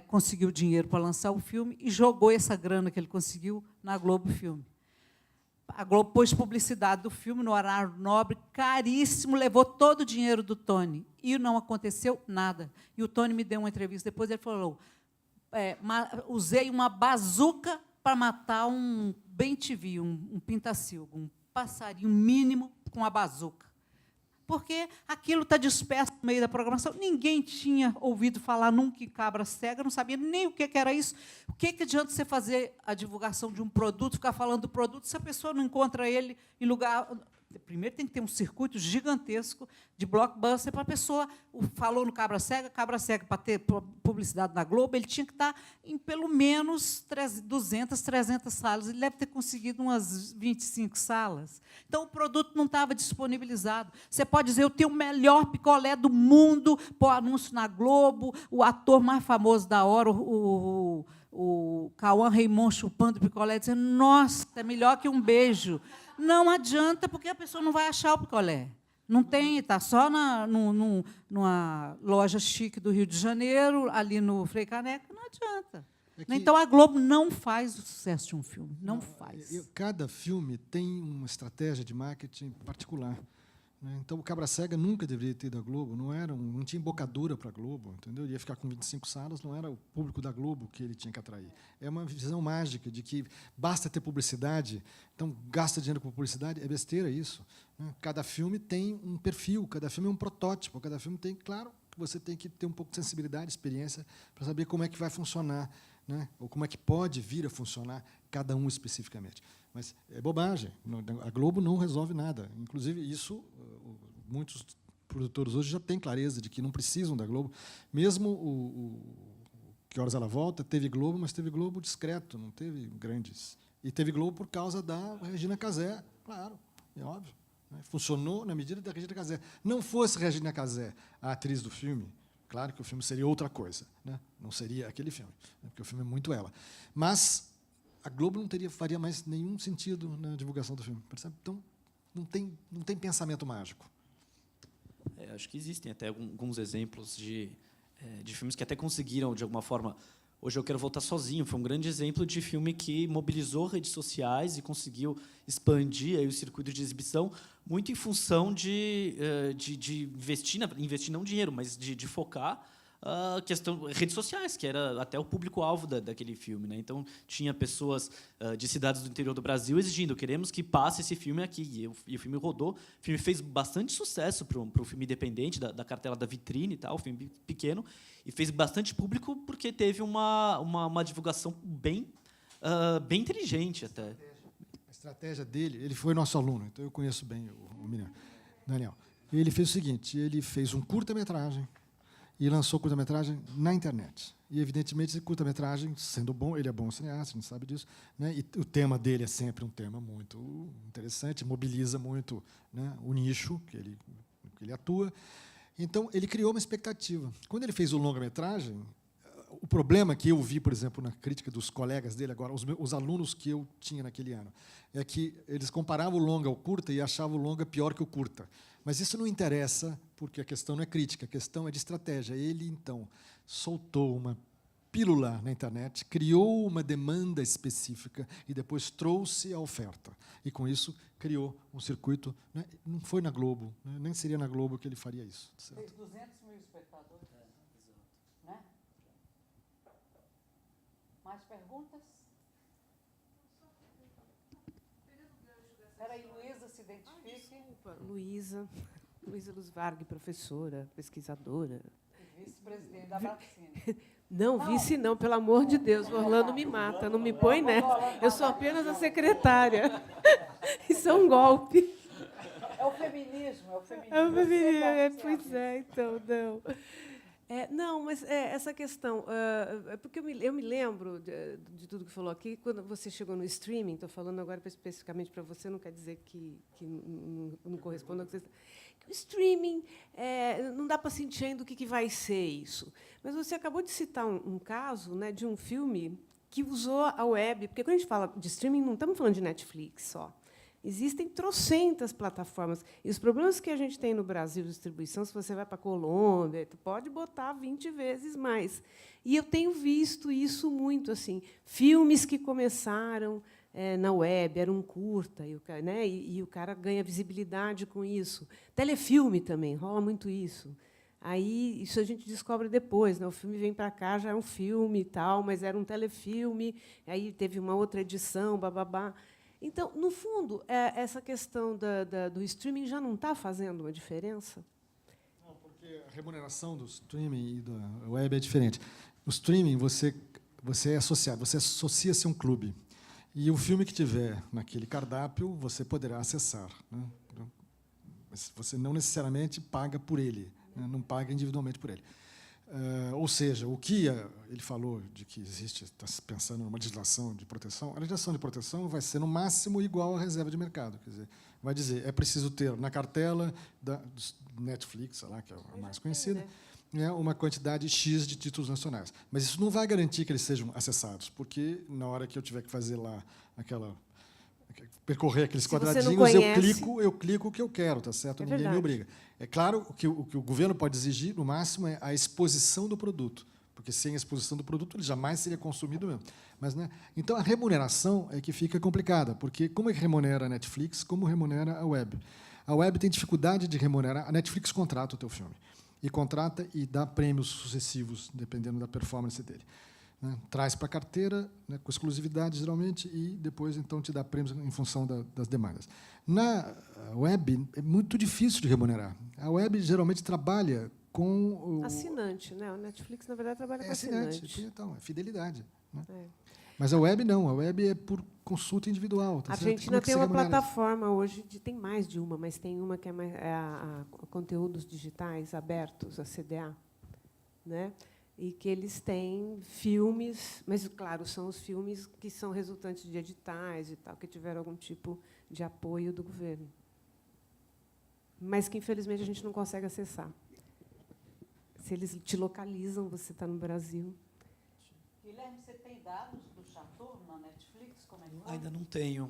conseguiu dinheiro para lançar o filme e jogou essa grana que ele conseguiu na Globo Filme. A Globo pôs publicidade do filme no horário nobre, caríssimo, levou todo o dinheiro do Tony e não aconteceu nada. E o Tony me deu uma entrevista depois, ele falou, usei uma bazuca para matar um bem-te-vi, um pintacilgo, um passarinho mínimo com a bazuca. porque aquilo está disperso no meio da programação. Ninguém tinha ouvido falar nunca em cabra cega, não sabia nem o que era isso. O que adianta você fazer a divulgação de um produto, ficar falando do produto, se a pessoa não encontra ele em lugar... Primeiro tem que ter um circuito gigantesco de blockbuster para a pessoa. Falou no cabra cega, para ter publicidade na Globo, ele tinha que estar em pelo menos 200, 300 salas. Ele deve ter conseguido umas 25 salas. Então, o produto não estava disponibilizado. Você pode dizer, eu tenho o melhor picolé do mundo, pôr anúncio na Globo, o ator mais famoso da hora, o Cauã Raymond chupando picolé, dizendo, nossa, é melhor que um beijo. Não adianta, porque a pessoa não vai achar o picolé. Não tem, está só numa loja chique do Rio de Janeiro, ali no Frei Caneca, não adianta. Então, a Globo não faz o sucesso de um filme, não faz. Cada filme tem uma estratégia de marketing particular. Então, o Cabra Cega nunca deveria ter ido à Globo, não tinha embocadura para a Globo, entendeu? Ele ia ficar com 25 salas, não era o público da Globo que ele tinha que atrair. É uma visão mágica de que basta ter publicidade, então gasta dinheiro com publicidade, é besteira isso. Cada filme tem um perfil, cada filme é um protótipo, cada filme tem, claro, que você tem que ter um pouco de sensibilidade, experiência, para saber como é que vai funcionar, ou como é que pode vir a funcionar cada um especificamente. Mas é bobagem. A Globo não resolve nada. Inclusive, isso, muitos produtores hoje já têm clareza de que não precisam da Globo. Mesmo o Que Horas Ela Volta teve Globo, mas teve Globo discreto, não teve grandes. E teve Globo por causa da Regina Casé, claro, é óbvio. Funcionou na medida da Regina Casé. Não fosse Regina Casé a atriz do filme, claro que o filme seria outra coisa, não seria aquele filme, porque o filme é muito ela. Mas a Globo não faria mais nenhum sentido na divulgação do filme, percebe? Então, não tem pensamento mágico. Acho que existem até alguns exemplos de filmes que até conseguiram, de alguma forma... Hoje Eu Quero Voltar Sozinho foi um grande exemplo de filme que mobilizou redes sociais e conseguiu expandir aí o circuito de exibição, muito em função de investir não dinheiro, mas de focar a questão redes sociais, que era até o público-alvo daquele filme. Então, tinha pessoas de cidades do interior do Brasil exigindo, queremos que passe esse filme aqui. E o filme rodou. O filme fez bastante sucesso para um filme independente, da cartela da Vitrine, e tal, um filme pequeno, e fez bastante público porque teve uma divulgação bem inteligente até. A estratégia dele, ele foi nosso aluno, então eu conheço bem o menino, Daniel. Ele fez o seguinte, ele fez um curta-metragem, e lançou curta-metragem na internet. E, evidentemente, esse curta-metragem, sendo bom, ele é bom cineasta, a gente sabe disso, e o tema dele é sempre um tema muito interessante, mobiliza muito o nicho que ele atua. Então, ele criou uma expectativa. Quando ele fez o longa-metragem, o problema que eu vi, por exemplo, na crítica dos colegas dele, agora, os alunos que eu tinha naquele ano, é que eles comparavam o longa ao curta e achavam o longa pior que o curta. Mas isso não interessa, porque a questão não é crítica, a questão é de estratégia. Ele, então, soltou uma pílula na internet, criou uma demanda específica e depois trouxe a oferta. E, com isso, criou um circuito. Não foi na Globo, nem seria na Globo que ele faria isso. Certo? Fez 200 mil espectadores. Né? Mais perguntas? Espera aí, Luísa, se identifique. Desculpa, Luísa Luz Varg, professora, pesquisadora. Vice-presidente da Bracine. Não, vice não, pelo amor de Deus, o Orlando me mata, não me põe nessa. Eu sou apenas a secretária. Isso é um golpe. É o feminismo, é o feminismo. É o feminismo, pois é, então, não. Não, mas essa questão, porque eu me lembro de tudo que falou aqui, quando você chegou no streaming, estou falando agora especificamente para você, não quer dizer que não corresponda ao que você está. O streaming, não dá para sentir ainda o que vai ser isso. Mas você acabou de citar um caso, de um filme que usou a web, porque quando a gente fala de streaming, não estamos falando de Netflix só. Existem trocentas plataformas. E os problemas que a gente tem no Brasil de distribuição, se você vai para a Colômbia, tu pode botar 20 vezes mais. E eu tenho visto isso muito, assim, filmes que começaram na web, era um curta, e o cara ganha visibilidade com isso. Telefilme também, rola muito isso. Aí, isso a gente descobre depois. O filme vem para cá, já é um filme e tal, mas era um telefilme, aí teve uma outra edição, bababá. Então, no fundo, essa questão do streaming já não está fazendo uma diferença? Não, porque a remuneração do streaming e da web é diferente. No streaming, você é associado, você associa-se a um clube. E o filme que tiver naquele cardápio, você poderá acessar, né? Mas você não necessariamente paga por ele, né? Não paga individualmente por ele. Ou seja, o que ele falou de que existe, está se pensando numa legislação de proteção, a legislação de proteção vai ser, no máximo, igual à reserva de mercado. Quer dizer, vai dizer, é preciso ter na cartela da Netflix, sei lá, que é a mais conhecida, uma quantidade X de títulos nacionais. Mas isso não vai garantir que eles sejam acessados, porque, na hora que eu tiver que fazer lá percorrer aqueles quadradinhos, eu clico o que eu quero, tá certo? Ninguém me obriga. É claro que o governo pode exigir, no máximo, é a exposição do produto, porque sem a exposição do produto ele jamais seria consumido mesmo. Mas, né? Então, a remuneração é que fica complicada, porque como é que remunera a Netflix, como remunera a web? A web tem dificuldade de remunerar, a Netflix contrata o teu filme, e contrata e dá prêmios sucessivos, dependendo da performance dele. Né? Traz para a carteira, né, com exclusividade, geralmente, e depois, então, te dá prêmios em função das demandas. Na web, é muito difícil de remunerar. A web, geralmente, trabalha com... Assinante, né? O Netflix, na verdade, trabalha com assinante. Então, é fidelidade. Né? Mas a web não, a web é por consulta individual. Tá a certo? Argentina tem uma plataforma hoje, tem mais de uma, mas tem uma que é a conteúdos digitais abertos, a CDA, né? E que eles têm filmes, mas, claro, são os filmes que são resultantes de editais e tal, que tiveram algum tipo de apoio do governo. Mas que, infelizmente, a gente não consegue acessar. Se eles te localizam, você está no Brasil. Guilherme, você tem dados do Chateau na Netflix? Como é que foi? Ainda não tenho.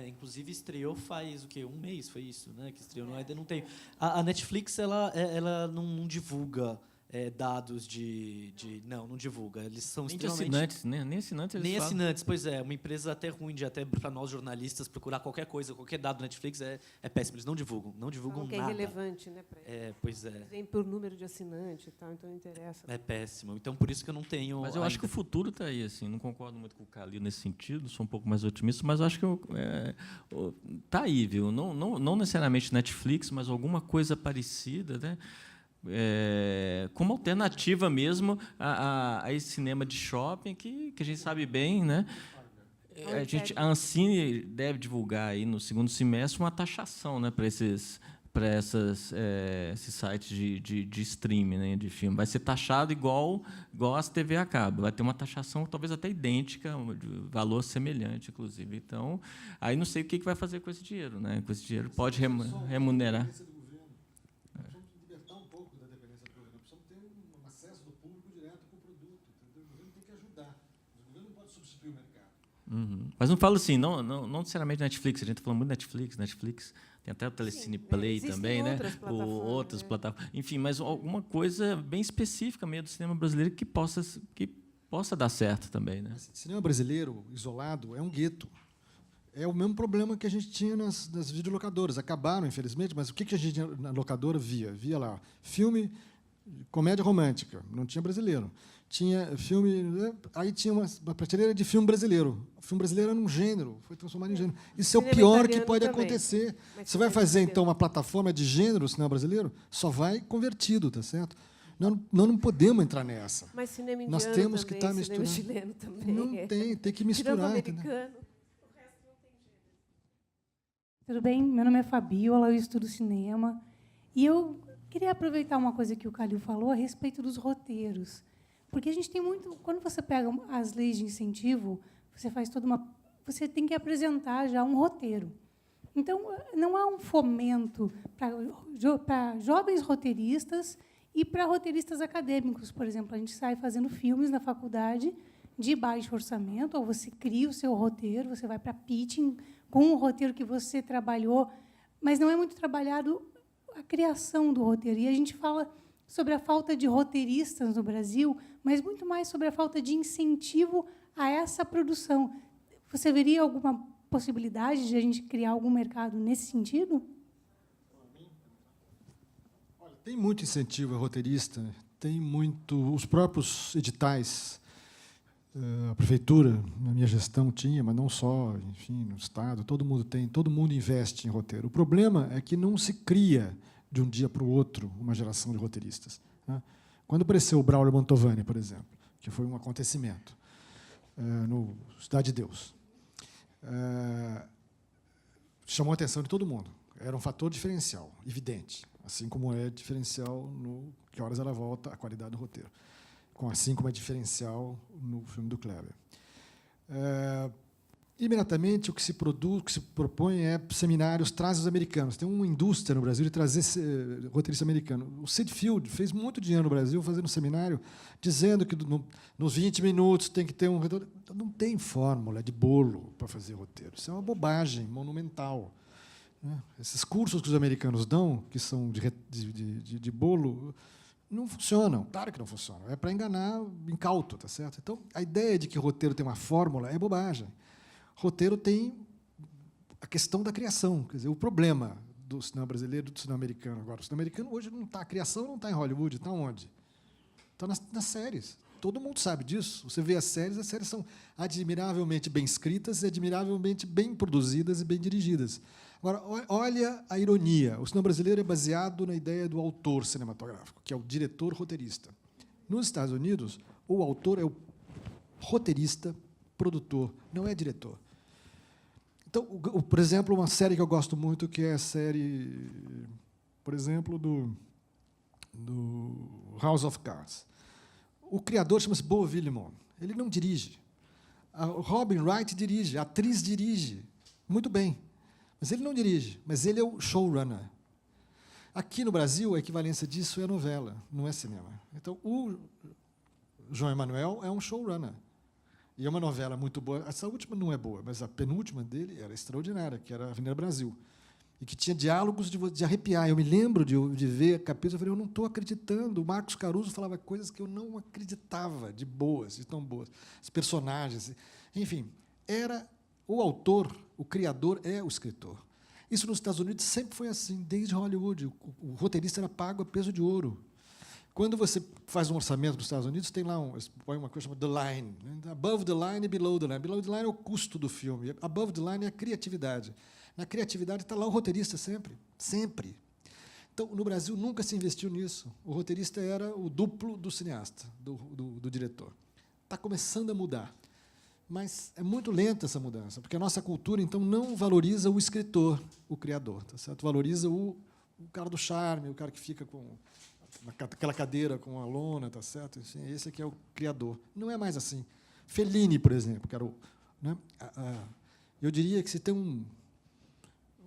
Inclusive, estreou faz o quê? Um mês, foi isso, né? Que estreou. Ainda não tenho. A Netflix ela não divulga dados não divulga. Eles são nem extremamente... assinantes, nem assinantes eles Nem falam. assinantes, pois é. Uma empresa até ruim de, até para nós jornalistas, procurar qualquer coisa, qualquer dado do Netflix é péssimo. Eles não divulgam Falam que nada. é irrelevante, né, para eles. Pois é. Vem por número de assinante e tal, então não interessa. É péssimo. Então, por isso que eu não tenho... Mas eu acho que o futuro está aí, assim. Não concordo muito com o Calil nesse sentido, sou um pouco mais otimista, mas eu acho que está aí, viu? Não necessariamente Netflix, mas alguma coisa parecida, né? Como alternativa mesmo a esse cinema de shopping que a gente sabe bem, né? A Ancine deve divulgar aí no segundo semestre uma taxação, né, para esses sites de streaming, né, de filme. Vai ser taxado igual as TV a cabo. Vai ter uma taxação talvez até idêntica, de valor semelhante, inclusive. Então, aí não sei o que vai fazer com esse dinheiro, né? Com esse dinheiro pode remunerar. Mas não falo assim, não necessariamente Netflix, a gente está falando muito Netflix, tem até o Telecine Play também, né? Outras plataformas. Enfim, mas alguma coisa bem específica meio do cinema brasileiro que possa dar certo também, né? O cinema brasileiro, isolado, é um gueto. É o mesmo problema que a gente tinha nas videolocadoras. Acabaram, infelizmente, mas o que a gente na locadora via? Via lá filme, comédia romântica, não tinha brasileiro. Tinha filme, aí tinha uma prateleira de filme brasileiro. O filme brasileiro era um gênero, foi transformado em gênero. Isso é o pior que pode acontecer. Você vai fazer, então, uma plataforma de gênero, cinema brasileiro, só vai convertido, tá certo? Nós não podemos entrar nessa. Mas cinema indiano nós temos também, que estar misturando. chileno também. Não tem que misturar. Americano. Tudo bem? Meu nome é Fabiola, eu estudo cinema. E eu queria aproveitar uma coisa que o Calil falou a respeito dos roteiros. Porque a gente tem muito... Quando você pega as leis de incentivo, você tem que apresentar já um roteiro. Então, não há um fomento para jovens roteiristas e para roteiristas acadêmicos. Por exemplo, a gente sai fazendo filmes na faculdade de baixo orçamento, ou você cria o seu roteiro, você vai para pitching com o roteiro que você trabalhou, mas não é muito trabalhado a criação do roteiro. E a gente fala sobre a falta de roteiristas no Brasil, mas muito mais sobre a falta de incentivo a essa produção. Você veria alguma possibilidade de a gente criar algum mercado nesse sentido? Olha, tem muito incentivo a roteirista, tem muito... Os próprios editais A prefeitura, na minha gestão, tinha, mas não só, enfim, no Estado, todo mundo tem, todo mundo investe em roteiro. O problema é que não se cria, de um dia para o outro, uma geração de roteiristas, né? Quando apareceu o Braulio Mantovani, por exemplo, que foi um acontecimento no Cidade de Deus, chamou a atenção de todo mundo. Era um fator diferencial, evidente, assim como é diferencial no Que Horas Ela Volta, a qualidade do roteiro, assim como é diferencial no filme do Kleber. Imediatamente, o que se propõe é seminários, traz os americanos. Tem uma indústria no Brasil de trazer roteirista americano. O Sid Field fez muito dinheiro no Brasil fazendo um seminário dizendo que nos 20 minutos tem que ter um retorno. Não tem fórmula de bolo para fazer roteiro. Isso é uma bobagem monumental, né? Esses cursos que os americanos dão, que são de bolo, não funcionam. Claro que não funcionam. É para enganar incauto, tá certo? Então, a ideia de que roteiro tem uma fórmula é bobagem. Roteiro tem a questão da criação. Quer dizer, o problema do cinema brasileiro e do cinema americano agora. O cinema americano hoje não está. A criação não está em Hollywood, está onde? Está nas séries. Todo mundo sabe disso. Você vê as séries são admiravelmente bem escritas, admiravelmente bem produzidas e bem dirigidas. Agora, olha a ironia. O cinema brasileiro é baseado na ideia do autor cinematográfico, que é o diretor roteirista. Nos Estados Unidos, o autor é o roteirista, produtor, não é diretor. Então, por exemplo, uma série que eu gosto muito, que é a série, por exemplo, do House of Cards. O criador chama-se Beau Willimon. Ele não dirige. O Robin Wright dirige, a atriz dirige. Muito bem. Mas ele não dirige, mas ele é o showrunner. Aqui no Brasil, a equivalência disso é novela, não é cinema. Então, o João Emanuel é um showrunner. E é uma novela muito boa. Essa última não é boa, mas a penúltima dele era extraordinária, que era Avenida Brasil. E que tinha diálogos de arrepiar. Eu me lembro de ver capítulos, eu falei, eu não estou acreditando. O Marcos Caruso falava coisas que eu não acreditava, de boas, de tão boas. Os personagens. Enfim, era o autor, o criador é o escritor. Isso nos Estados Unidos sempre foi assim, desde Hollywood. O roteirista era pago a peso de ouro. Quando você faz um orçamento nos Estados Unidos, tem lá põe uma coisa chamada the line, né? Above the line e below the line. Below the line é o custo do filme. Above the line é a criatividade. Na criatividade está lá o roteirista sempre. Sempre. Então, no Brasil, nunca se investiu nisso. O roteirista era o duplo do cineasta, do diretor. Está começando a mudar. Mas é muito lenta essa mudança, porque a nossa cultura, então, não valoriza o escritor, o criador. Tá certo? Valoriza o cara do charme, o cara que fica com aquela cadeira com a lona, tá certo? Esse aqui é o criador. Não é mais assim. Fellini, por exemplo, que era né? Eu diria que se tem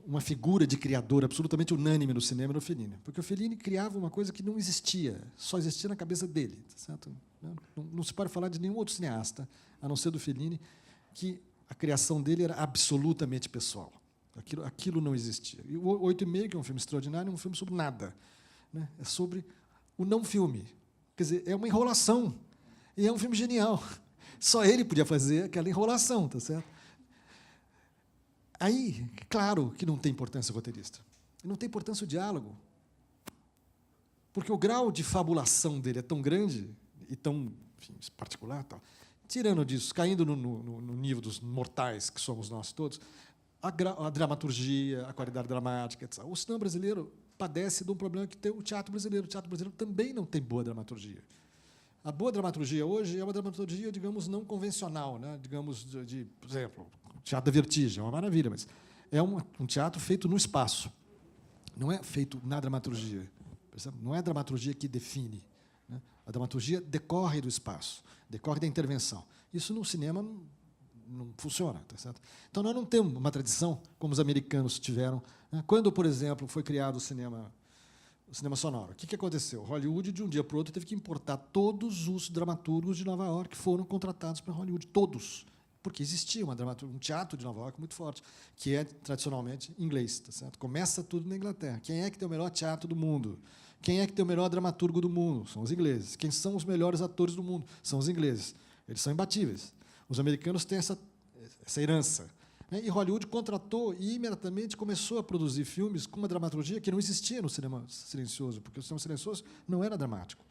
uma figura de criador absolutamente unânime no cinema era o Fellini, porque o Fellini criava uma coisa que não existia, só existia na cabeça dele, tá certo? Não se pode falar de nenhum outro cineasta, a não ser do Fellini, que a criação dele era absolutamente pessoal. Aquilo não existia. E o 8,5, que é um filme extraordinário, é um filme sobre nada, né? É sobre o não-filme. Quer dizer, é uma enrolação. E é um filme genial. Só ele podia fazer aquela enrolação, tá certo? Aí, claro que não tem importância o roteirista. Não tem importância o diálogo. Porque o grau de fabulação dele é tão grande e tão, enfim, particular, tal. Tirando disso, caindo no nível dos mortais que somos nós todos, a dramaturgia, a qualidade dramática, etc. O cinema brasileiro padece de um problema que tem o teatro brasileiro. O teatro brasileiro também não tem boa dramaturgia. A boa dramaturgia hoje é uma dramaturgia, digamos, não convencional, né? Digamos, por exemplo, o Teatro da Vertigem, é uma maravilha, mas é um teatro feito no espaço. Não é feito na dramaturgia. Percebe? Não é a dramaturgia que define, né? A dramaturgia decorre do espaço, decorre da intervenção. Isso no cinema não funciona, tá certo? Então, nós não temos uma tradição como os americanos tiveram, né? Quando, por exemplo, foi criado o cinema sonoro, o que aconteceu? Hollywood, de um dia para o outro, teve que importar todos os dramaturgos de Nova York que foram contratados para Hollywood, todos, porque existia um teatro de Nova York muito forte, que é tradicionalmente inglês, tá certo? Começa tudo na Inglaterra. Quem é que tem o melhor teatro do mundo? Quem é que tem o melhor dramaturgo do mundo? São os ingleses. Quem são os melhores atores do mundo? São os ingleses. Eles são imbatíveis. Os americanos têm essa herança. E Hollywood contratou e imediatamente começou a produzir filmes com uma dramaturgia que não existia no cinema silencioso, porque o cinema silencioso não era dramático,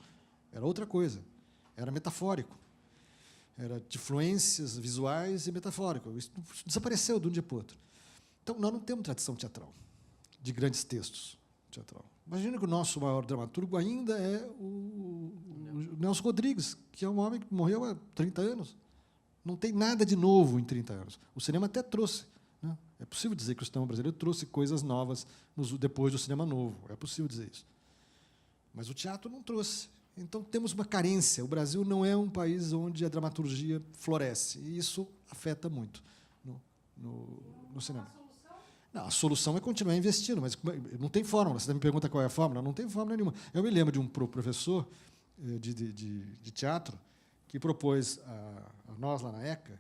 era outra coisa, era metafórico. era de fluências visuais e metafóricas. Isso desapareceu de um dia para o outro. Então, nós não temos tradição teatral, de grandes textos teatral. Imagina que o nosso maior dramaturgo ainda é o Nelson Rodrigues, que é um homem que morreu há 30 anos. Não tem nada de novo em 30 anos. O cinema até trouxe. Né? É possível dizer que o cinema brasileiro trouxe coisas novas depois do cinema novo. É possível dizer isso. Mas o teatro não trouxe. Então, temos uma carência. O Brasil não é um país onde a dramaturgia floresce. E isso afeta muito no cinema. Não, a solução é continuar investindo, mas não tem fórmula. Você me pergunta qual é a fórmula? Não tem fórmula nenhuma. Eu me lembro de um professor de teatro que propôs a nós, lá na ECA,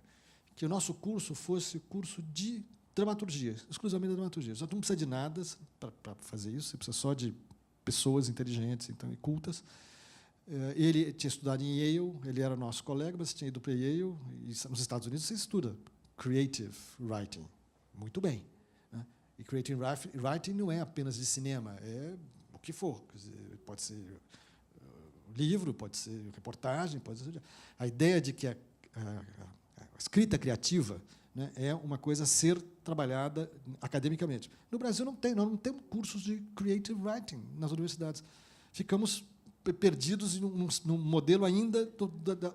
que o nosso curso fosse curso de dramaturgia, exclusivamente de dramaturgia. Você não precisa de nada para fazer isso, você precisa só de pessoas inteligentes e cultas. Ele tinha estudado em Yale, ele era nosso colega, mas tinha ido para Yale, e nos Estados Unidos você estuda Creative Writing. Muito bem. E Creative Writing não é apenas de cinema, é o que for. Quer dizer, pode ser livro, pode ser reportagem, pode ser... A ideia de que a escrita criativa, né, é uma coisa a ser trabalhada academicamente. No Brasil nós não temos cursos de Creative Writing nas universidades. Ficamos perdidos num modelo ainda...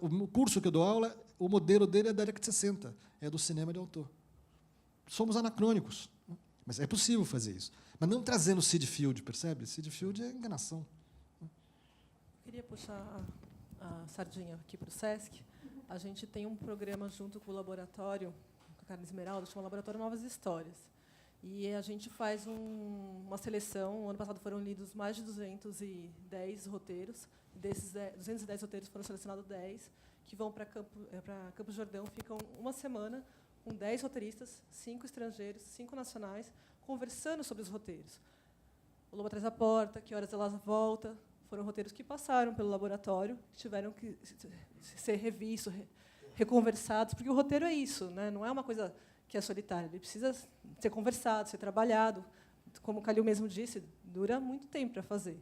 O curso que eu dou aula, o modelo dele é da década de 60, é do cinema de autor. Somos anacrônicos. Mas é possível fazer isso. Mas não trazendo Sid Field, percebe? Sid Field é enganação. Queria puxar a sardinha aqui para o SESC. A gente tem um programa junto com o laboratório, com a Carla Esmeralda, chama Laboratório Novas Histórias. E a gente faz uma seleção. O ano passado foram lidos mais de 210 roteiros. Desses 210 roteiros foram selecionados 10, que vão para Campos Jordão, ficam uma semana com 10 roteiristas, 5 estrangeiros, 5 nacionais, conversando sobre os roteiros. O Lobo Atrás da Porta, Que Horas Ela Volta, foram roteiros que passaram pelo laboratório, tiveram que ser revistos, reconversados, porque o roteiro é isso, né? Não é uma coisa que é solitária, ele precisa ser conversado, ser trabalhado. Como o Calil mesmo disse, dura muito tempo para fazer.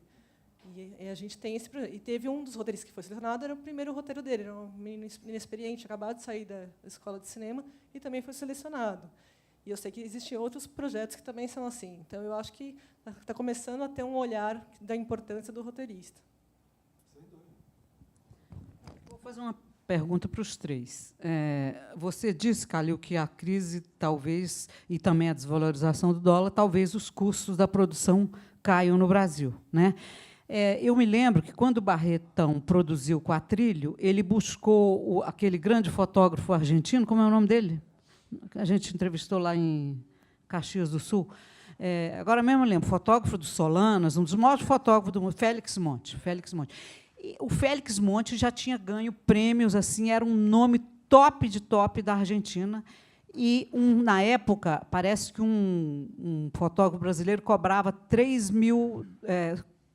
E a gente tem esse projeto. E teve um dos roteiristas que foi selecionado, era o primeiro roteiro dele, era um menino inexperiente, acabado de sair da escola de cinema, e também foi selecionado. E eu sei que existem outros projetos que também são assim. Então, eu acho que está começando a ter um olhar da importância do roteirista. Vou fazer uma pergunta para os três. Você disse, Calil, que a crise, talvez, e também a desvalorização do dólar, talvez os custos da produção caiam no Brasil, né? Eu me lembro que, quando o Barretão produziu o Quatrilho, ele buscou aquele grande fotógrafo argentino, como é o nome dele? A gente entrevistou lá em Caxias do Sul. Agora mesmo eu lembro, fotógrafo do Solanas, um dos maiores fotógrafos do mundo, Félix Monte. E o Félix Monte já tinha ganho prêmios, assim, era um nome top de top da Argentina. E, na época, parece que um fotógrafo brasileiro cobrava 3 mil...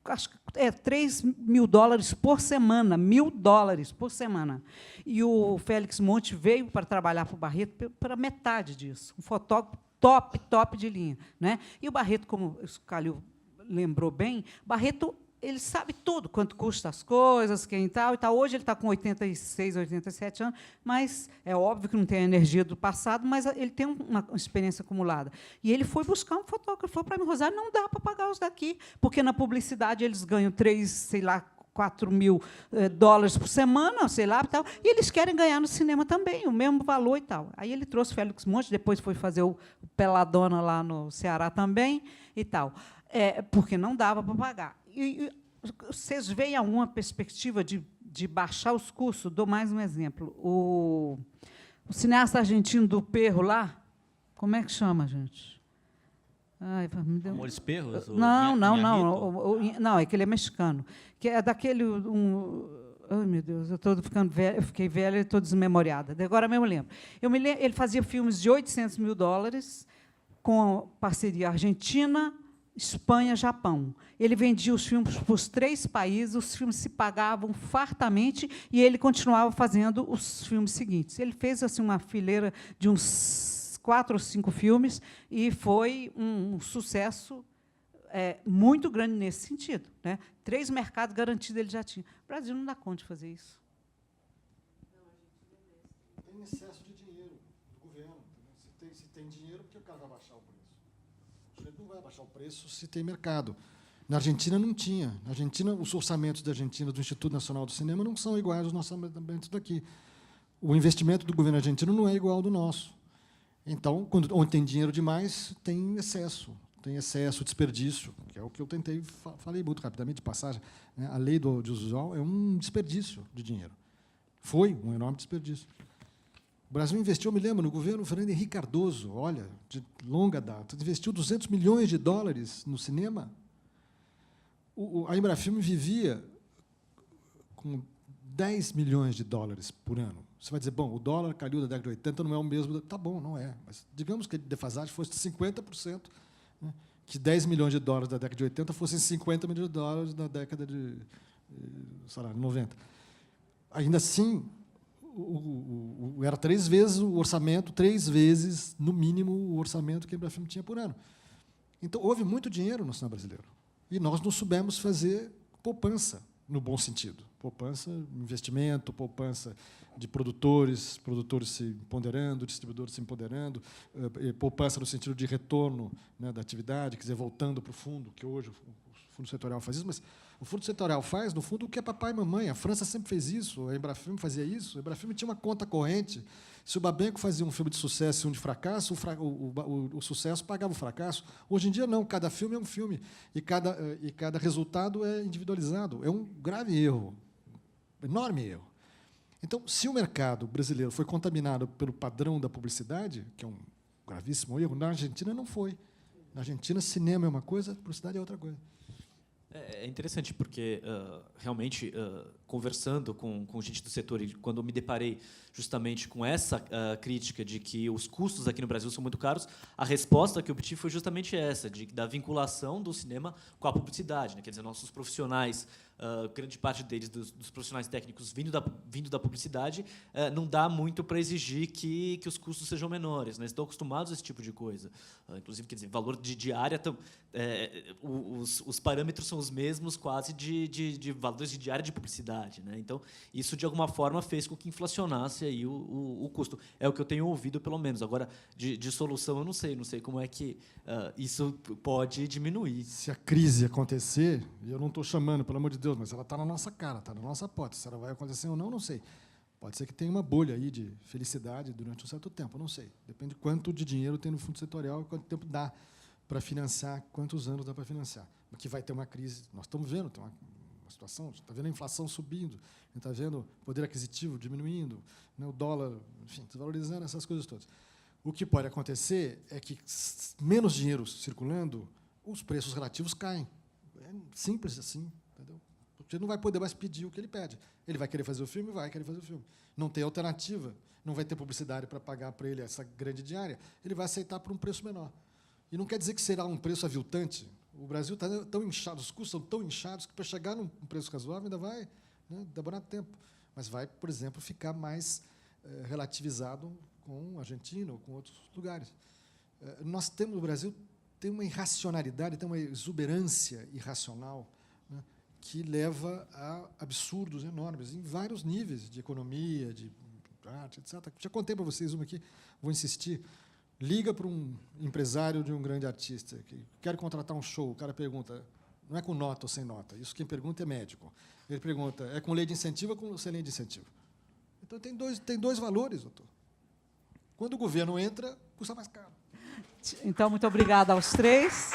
acho que $3.000 por semana, $1.000 por semana. E o Félix Monte veio para trabalhar para o Barreto para metade disso, um fotógrafo top de linha, né? E o Barreto, como o Calil lembrou bem, Barreto, ele sabe tudo, quanto custa as coisas, quem tal e tal. Hoje ele está com 86, 87 anos, mas é óbvio que não tem a energia do passado, mas ele tem uma experiência acumulada. E ele foi buscar um fotógrafo, falou para mim, Rosário, não dá para pagar os daqui, porque na publicidade eles ganham 4 mil dólares por semana, sei lá, tal, e eles querem ganhar no cinema também, o mesmo valor e tal. Aí ele trouxe o Félix Monte, depois foi fazer o Peladona lá no Ceará também e tal, porque não dava para pagar. E vocês veem alguma perspectiva de baixar os custos? Dou mais um exemplo. O cineasta argentino do Perro lá, como é que chama, gente? Ai, me deu... Amores Perros? Não, é que ele é mexicano. Que é daquele... Ai, meu Deus, eu estou ficando velha, eu fiquei velha e estou desmemoriada. Agora mesmo lembro. Ele fazia filmes de $800 mil com parceria argentina, Espanha, Japão. Ele vendia os filmes para os 3 países, os filmes se pagavam fartamente e ele continuava fazendo os filmes seguintes. Ele fez assim uma fileira de uns 4 ou 5 filmes e foi um sucesso muito grande nesse sentido, né? 3 mercados garantidos ele já tinha. O Brasil não dá conta de fazer isso. excesso de dinheiro do governo. Entendeu? Se tem dinheiro, por que o cara vai baixar o preço? O sujeito não vai baixar o preço se tem mercado. Na Argentina não tinha. Na Argentina, os orçamentos da Argentina, do Instituto Nacional do Cinema, não são iguais aos nossos orçamentos daqui. O investimento do governo argentino não é igual ao do nosso. Então, onde tem dinheiro demais, tem excesso. Tem excesso, desperdício, que é o que eu falei muito rapidamente de passagem. Né? A lei do audiovisual é um desperdício de dinheiro. Foi um enorme desperdício. O Brasil investiu, eu me lembro, no governo Fernando Henrique Cardoso, olha, de longa data, investiu $200 milhões no cinema. A Embrafilme vivia com $10 milhões por ano. Você vai dizer, bom, o dólar caiu da década de 80, não é o mesmo. Tá bom, não é. Mas digamos que a defasagem fosse de 50%, né? Que $10 milhões da década de 80 fossem $50 milhões da década de 90. Ainda assim, era 3 vezes o orçamento, 3 vezes, no mínimo, o orçamento que a Embrafilme tinha por ano. Então, houve muito dinheiro no cinema brasileiro. E nós não soubemos fazer poupança, no bom sentido. Poupança, investimento, poupança de produtores se empoderando, distribuidores se empoderando, poupança no sentido de retorno, né, da atividade, quer dizer, voltando para o fundo, que hoje o Fundo Setorial faz isso, mas o Fundo Setorial faz, no fundo, o que é papai e mamãe. A França sempre fez isso, a Embrafilme fazia isso. A Embrafilme tinha uma conta corrente. Se o Babenco fazia um filme de sucesso e um de fracasso, o sucesso pagava o fracasso. Hoje em dia, não. Cada filme é um filme. E cada resultado é individualizado. É um grave erro, enorme erro. Então, se o mercado brasileiro foi contaminado pelo padrão da publicidade, que é um gravíssimo erro, na Argentina não foi. Na Argentina, cinema é uma coisa, publicidade é outra coisa. É interessante, porque, realmente, conversando com gente do setor, e quando eu me deparei justamente com essa crítica de que os custos aqui no Brasil são muito caros, a resposta que eu obtive foi justamente essa, da vinculação do cinema com a publicidade. Né? Quer dizer, nossos profissionais, grande parte deles, dos profissionais técnicos vindo da publicidade, não dá muito para exigir que os custos sejam menores. Né? Estão acostumados a esse tipo de coisa. Inclusive, quer dizer, valor de diária, os parâmetros são os mesmos quase de valores de diária de publicidade. Né? Então, isso, de alguma forma, fez com que inflacionasse aí o custo. É o que eu tenho ouvido, pelo menos. Agora, de solução, eu não sei como é que isso pode diminuir. Se a crise acontecer, e eu não estou chamando, pelo amor de Deus, mas ela está na nossa cara, está na nossa porta. Se ela vai acontecer ou não sei. Pode ser que tenha uma bolha aí de felicidade durante um certo tempo, não sei. Depende de quanto de dinheiro tem no Fundo Setorial e quanto tempo dá para financiar, quantos anos dá para financiar. Mas que vai ter uma crise. Nós estamos vendo, tem uma situação, está vendo a inflação subindo, está vendo o poder aquisitivo diminuindo, né, o dólar, enfim, desvalorizando, essas coisas todas. O que pode acontecer é que, menos dinheiro circulando, os preços relativos caem. É simples assim, entendeu? Porque ele não vai poder mais pedir o que ele pede. Ele vai querer fazer o filme, vai querer fazer o filme. Não tem alternativa, não vai ter publicidade para pagar para ele essa grande diária, ele vai aceitar por um preço menor. E não quer dizer que será um preço aviltante. O Brasil está tão inchado, os custos são tão inchados que, para chegar num preço razoável, ainda vai, né, demorar tempo. Mas vai, por exemplo, ficar mais relativizado com a Argentina ou com outros lugares. Nós temos, no Brasil, tem uma irracionalidade, tem uma exuberância irracional, né, que leva a absurdos enormes, em vários níveis de economia, de arte, etc. Já contei para vocês uma aqui, vou insistir. Liga para um empresário de um grande artista que quer contratar um show, o cara pergunta, não é com nota ou sem nota, isso quem pergunta é médico. Ele pergunta, é com lei de incentivo ou sem lei de incentivo? Então, tem dois valores, doutor. Quando o governo entra, custa mais caro. Então, muito obrigada aos três.